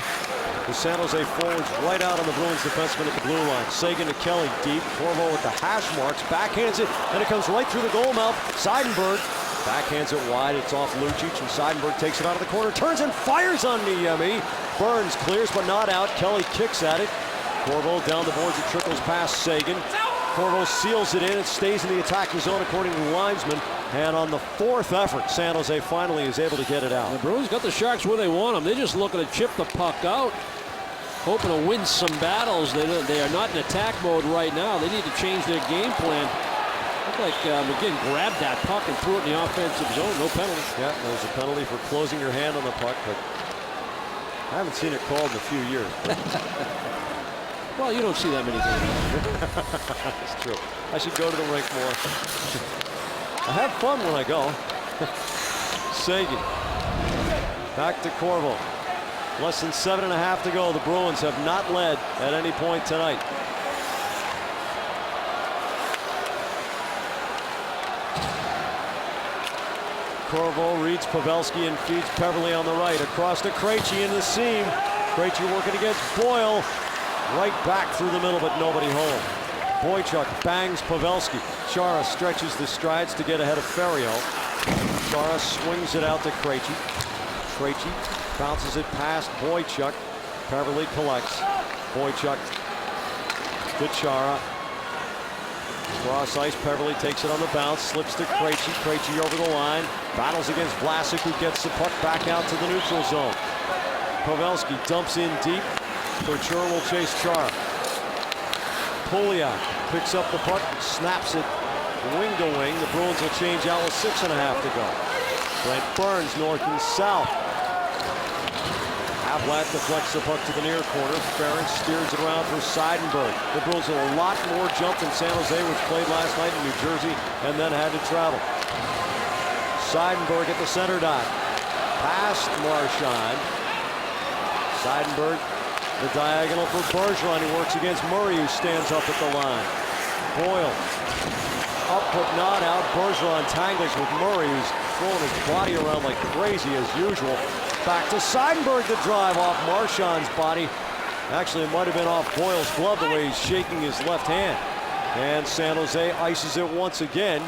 the San Jose forwards right out on the Bruins defenseman at the blue line. Sagan to Kelly, deep. Corvo with the hash marks, backhands it, and it comes right through the goal mouth. Seidenberg backhands it wide. It's off Lucic, and Seidenberg takes it out of the corner, turns and fires on Niemi. Burns clears, but not out. Kelly kicks at it. Corvo down the boards, it trickles past Sagan. Corvo seals it in. It stays in the attacking zone according to the linesman. And on the 4th effort, San Jose finally is able to get it out. The Bruins got the Sharks where they want them. They're just looking to chip the puck out, hoping to win some battles. They are not in attack mode right now. They need to change their game plan. Looked like McGinn grabbed that puck and threw it in the offensive zone. No penalty. Yeah, there was a penalty for closing your hand on the puck, but I haven't seen it called in a few years. Well, you don't see that many times. That's true. I should go to the rink more. I have fun when I go. Sagan. Back to Corvo. Less than 7.5 to go. The Bruins have not led at any point tonight. Corvo reads Pavelski and feeds Peverley on the right. Across to Krejci in the seam. Krejci working against Boyle. Right back through the middle, but nobody home. Boychuk bangs Pavelski. Chara stretches the strides to get ahead of Ferriol. Chara swings it out to Krejci. Krejci bounces it past Boychuk. Peverley collects. Boychuk to Chara. Cross ice, Peverley takes it on the bounce, slips to Krejci. Krejci over the line. Battles against Vlasic, who gets the puck back out to the neutral zone. Pavelski dumps in deep. Couture will chase Chara. Poliak picks up the puck, snaps it wing to wing. The Bruins will change out with 6.5 to go. Brent Burns north and south. Havlat deflects the puck to the near corner. Ferentz steers it around for Seidenberg. The Bruins have a lot more jump than San Jose, which played last night in New Jersey and then had to travel. Seidenberg at the center dot. Past Marchand. Seidenberg. The diagonal for Bergeron, who works against Murray, who stands up at the line. Boyle, up but not out. Bergeron tangles with Murray, who's throwing his body around like crazy as usual. Back to Seidenberg to drive off Marchand's body. Actually, it might have been off Boyle's glove the way he's shaking his left hand. And San Jose ices it once again.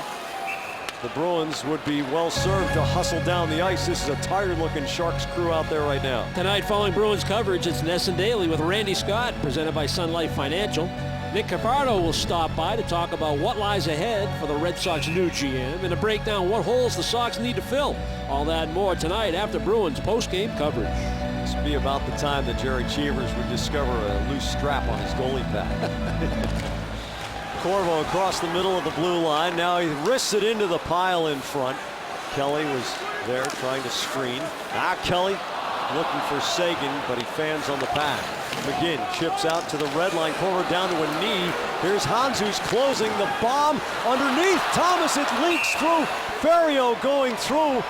The Bruins would be well served to hustle down the ice. This is a tired-looking Sharks crew out there right now. Tonight, following Bruins coverage, it's Ness and Daily with Randy Scott, presented by Sun Life Financial. Nick Cafardo will stop by to talk about what lies ahead for the Red Sox new GM and to break down what holes the Sox need to fill. All that and more tonight after Bruins post-game coverage. This would be about the time that Jerry Cheevers would discover a loose strap on his goalie pad. Corvo across the middle of the blue line. Now he wrists it into the pile in front. Kelly was there trying to screen. Now Kelly looking for Sagan, but he fans on the pad. McGinn chips out to the red line. Corvo down to a knee. Here's Hans, who's closing the bomb underneath Thomas. It leaks through. Ferrio going through,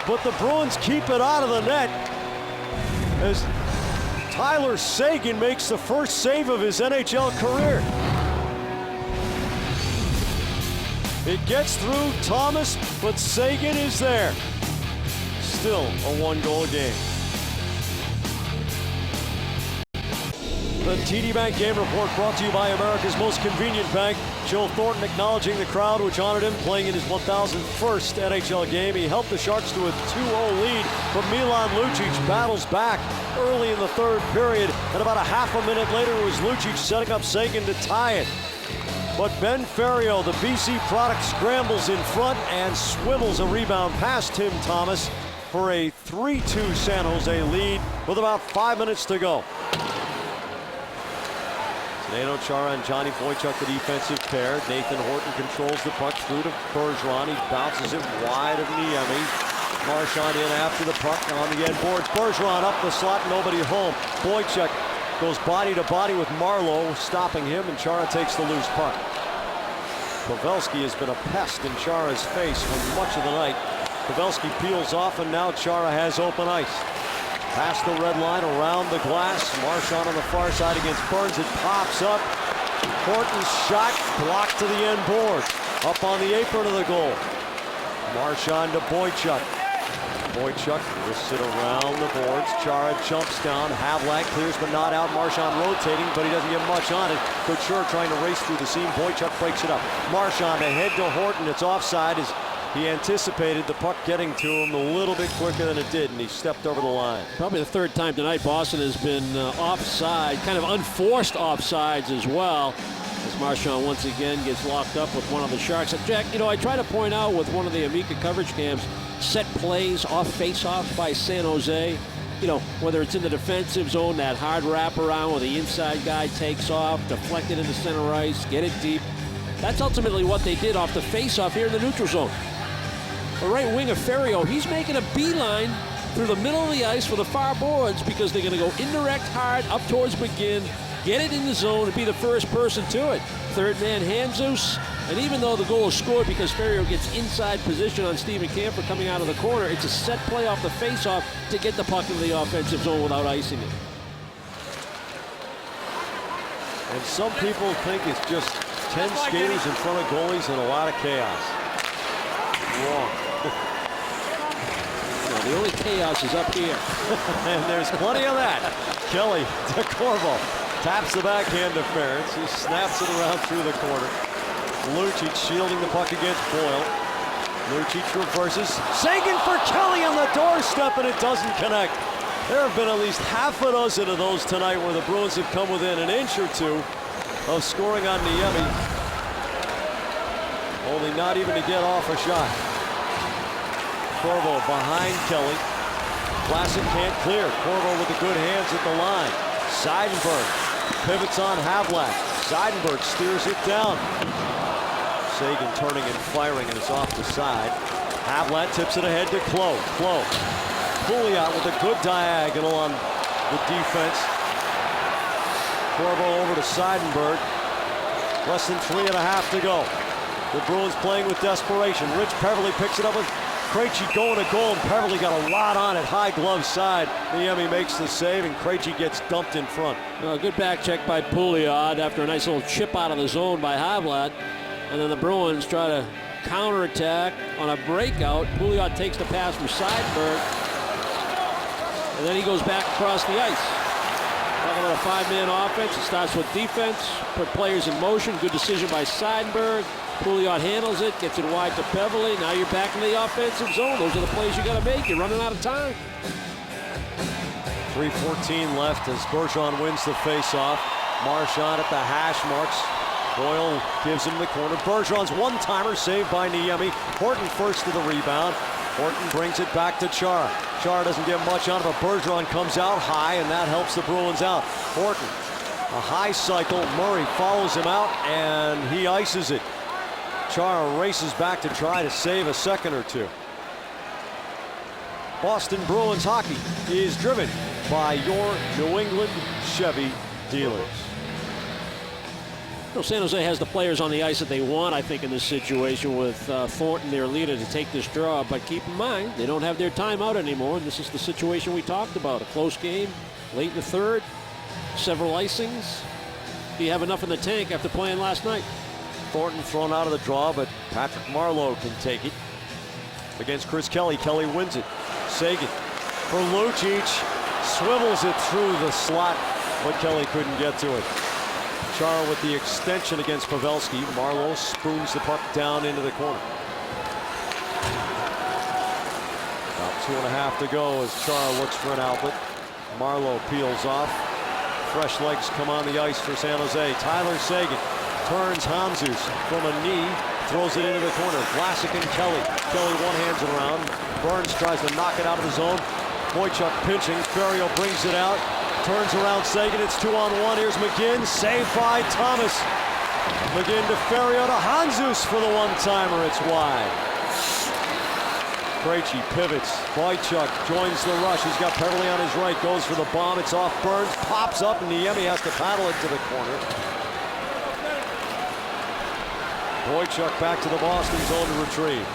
but the Bruins keep it out of the net as Tyler Sagan makes the first save of his NHL career. It gets through Thomas, but Sagan is there. Still a one-goal game. The TD Bank Game Report brought to you by America's most convenient bank. Joe Thornton acknowledging the crowd which honored him, playing in his 1001st NHL game. He helped the Sharks to a 2-0 lead, but Milan Lucic battles back early in the third period, and about a half a minute later it was Lucic setting up Sagan to tie it. But Ben Ferrio, the BC product, scrambles in front and swivels a rebound past Tim Thomas for a 3-2 San Jose lead with about 5 minutes to go. Zdeno Chara and Johnny Boychuk, the defensive pair. Nathan Horton controls the puck through to Bergeron. He bounces it wide of Niemi. Marchand in after the puck on the end boards. Bergeron up the slot, nobody home. Boychuk goes body to body with Marlowe, stopping him, and Chara takes the loose puck. Pavelski has been a pest in Chara's face for much of the night. Pavelski peels off, and now Chara has open ice. Past the red line, around the glass. Marchand on the far side against Burns. It pops up. Horton's shot blocked to the end board. Up on the apron of the goal. Marchand to Boychuk. Boychuk will sit around the boards. Chara jumps down. Havlat clears but not out. Marchand rotating, but he doesn't get much on it. Couture trying to race through the seam. Boychuk breaks it up. Marchand ahead to Horton. It's offside as he anticipated the puck getting to him a little bit quicker than it did, and he stepped over the line. Probably the third time tonight Boston has been offside, kind of unforced offsides as well, as Marchand once again gets locked up with one of the Sharks. And Jack, you know, I try to point out with one of the Amica coverage cams, set plays off face-offs by San Jose. You know, whether it's in the defensive zone, that hard wraparound where the inside guy takes off, deflect it into center ice, get it deep. That's ultimately what they did off the face-off here in the neutral zone. The right winger, Ferrio, he's making a beeline through the middle of the ice for the far boards because they're going to go indirect hard up towards McGinn, get it in the zone, and be the first person to it. Third man, Jesus. And even though the goal is scored because Ferrio gets inside position on Steven Camper coming out of the corner, it's a set play off the face-off to get the puck into the offensive zone without icing it. And some people think it's just 10 skaters in front of goalies and a lot of chaos. Wrong. No, the only chaos is up here. And there's plenty of that. Kelly to Corvo. Taps the backhand to Ferentz. He snaps it around through the corner. Lucic shielding the puck against Boyle. Lucic reverses. Sagan for Kelly on the doorstep, and it doesn't connect. There have been at least half a dozen of those tonight where the Bruins have come within an inch or two of scoring on Niemi. Only not even to get off a shot. Corvo behind Kelly. Vlasic can't clear. Corvo with the good hands at the line. Seidenberg pivots on Havlat. Seidenberg steers it down. Sagan turning and firing, and it's off the side. Havlat tips it ahead to Klo. Klo. Pouliot with a good diagonal on the defense. Corvo over to Seidenberg. Less than 3.5 to go. The Bruins playing with desperation. Rich Peverly picks it up with Krejci going to goal, and Peverly got a lot on it. High glove side. Niemi makes the save, and Krejci gets dumped in front. Good back check by Pouliot after a nice little chip out of the zone by Havlat. And then the Bruins try to counterattack on a breakout. Pouliot takes the pass from Seidenberg. And then he goes back across the ice. Talking about a five-man offense. It starts with defense, put players in motion. Good decision by Seidenberg. Pouliot handles it, gets it wide to Peverly. Now you're back in the offensive zone. Those are the plays you got to make. You're running out of time. 3:14 left as Bergeron wins the face-off. Marchand at the hash marks. Boyle gives him the corner. Bergeron's one-timer saved by Niemi. Horton first to the rebound. Horton brings it back to Chara. Chara doesn't get much on it, but Bergeron comes out high, and that helps the Bruins out. Horton, a high cycle. Murray follows him out, and he ices it. Chara races back to try to save a second or two. Boston Bruins hockey is driven by your New England Chevy dealers. Well, San Jose has the players on the ice that they want, I think, in this situation with Thornton, their leader, to take this draw. But keep in mind, they don't have their timeout anymore, and this is the situation we talked about. A close game, late in the third, several icings. Do you have enough in the tank after playing last night? Thornton thrown out of the draw, but Patrick Marleau can take it. Against Chris Kelly, Kelly wins it. Seguin for Lucic, swivels it through the slot, but Kelly couldn't get to it. Chara with the extension against Pavelski. Marleau spoons the puck down into the corner. About 2.5 to go as Chara looks for an outlet. Marleau peels off. Fresh legs come on the ice for San Jose. Tyler Seguin turns Hamzus from a knee, throws it into the corner. Vlasic and Kelly. Kelly one-hands it around. Burns tries to knock it out of the zone. Boychuk pinching. Ferriero brings it out. Turns around Seguin. It's 2-on-1. Here's McGinn. Saved by Thomas. McGinn to Ferriero to Hamzus for the one-timer. It's wide. Krejci pivots. Boychuk joins the rush. He's got Peverley on his right. Goes for the bomb. It's off Burns. Pops up, and Niemi has to paddle it to the corner. Boychuk back to the Boston zone to retrieve.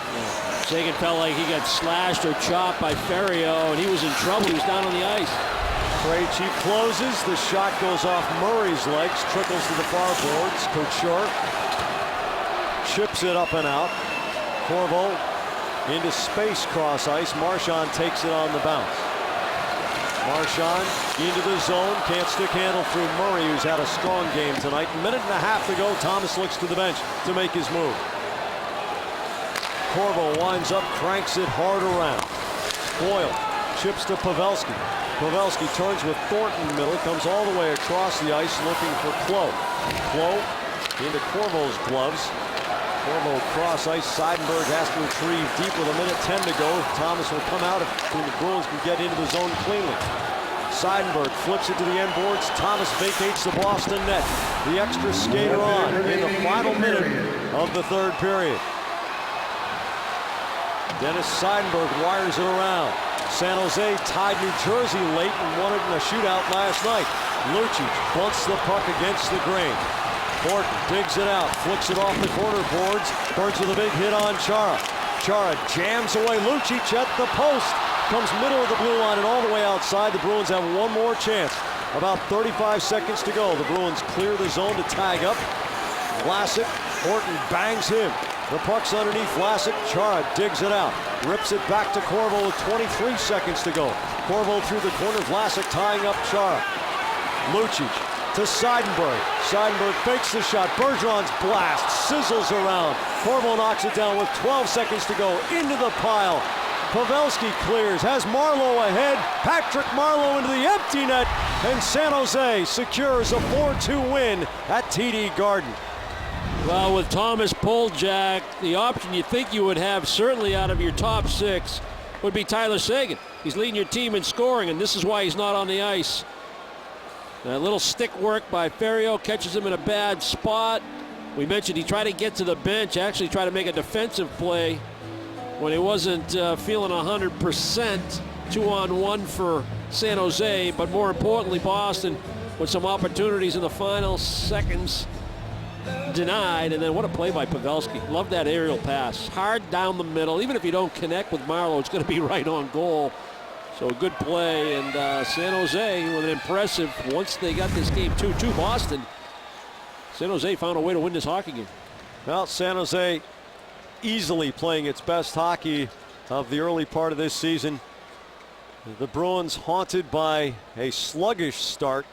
Seguin felt like he got slashed or chopped by Ferriero, and he was in trouble. He was down on the ice. Krejci closes. The shot goes off Murray's legs, trickles to the far boards. Couture chips it up and out. Corvo into space cross ice. Marchand takes it on the bounce. Marchand into the zone. Can't stick handle through Murray, who's had a strong game tonight. 1.5 to go. Thomas looks to the bench to make his move. Corvo winds up, cranks it hard around. Boyle chips to Pavelski. Pavelski turns with Thornton in the middle, comes all the way across the ice looking for Klo. Klo into Corvo's gloves. Corvo cross ice. Seidenberg has to retrieve deep with 1:10 to go. Thomas will come out if the Bruins can get into the zone cleanly. Seidenberg flips it to the end boards. Thomas vacates the Boston net. The extra skater on in the final minute of the third period. Dennis Seidenberg wires it around. San Jose tied New Jersey late and won it in a shootout last night. Lucic bunts the puck against the grain. Horton digs it out, flicks it off the corner boards. Burns with a big hit on Chara. Chara jams away Lucic at the post. Comes middle of the blue line and all the way outside. The Bruins have one more chance. About 35 seconds to go. The Bruins clear the zone to tag up. Vlasic, Horton bangs him. The puck's underneath Vlasic. Chara digs it out. Rips it back to Corvo with 23 seconds to go. Corvo through the corner. Vlasic tying up Chara. Lucic to Seidenberg. Seidenberg fakes the shot. Bergeron's blast sizzles around. Corvo knocks it down with 12 seconds to go. Into the pile. Pavelski clears. Has Marleau ahead. Patrick Marleau into the empty net. And San Jose secures a 4-2 win at TD Garden. Well, with Thomas Poljack, the option you think you would have certainly out of your top six would be Tyler Seguin. He's leading your team in scoring, and this is why he's not on the ice. A little stick work by Ferriero catches him in a bad spot. We mentioned he tried to get to the bench, actually tried to make a defensive play when he wasn't feeling 100%. 2-on-1 for San Jose, but more importantly, Boston with some opportunities in the final seconds. Denied, and then what a play by Pavelski. Love that aerial pass. Hard down the middle. Even if you don't connect with Marleau, it's going to be right on goal. So a good play, and San Jose with an impressive, once they got this game 2-2 Boston, San Jose found a way to win this hockey game. Well, San Jose easily playing its best hockey of the early part of this season. The Bruins haunted by a sluggish start.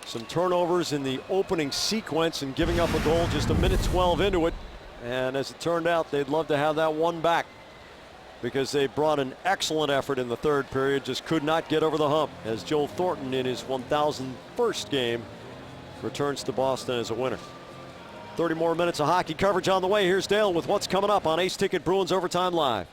Some turnovers in the opening sequence and giving up a goal just 1:12 into it. And as it turned out, they'd love to have that one back because they brought an excellent effort in the third period, just could not get over the hump as Joe Thornton in his 1,001st game returns to Boston as a winner. 30 more minutes of hockey coverage on the way. Here's Dale with what's coming up on Ace Ticket Bruins Overtime Live.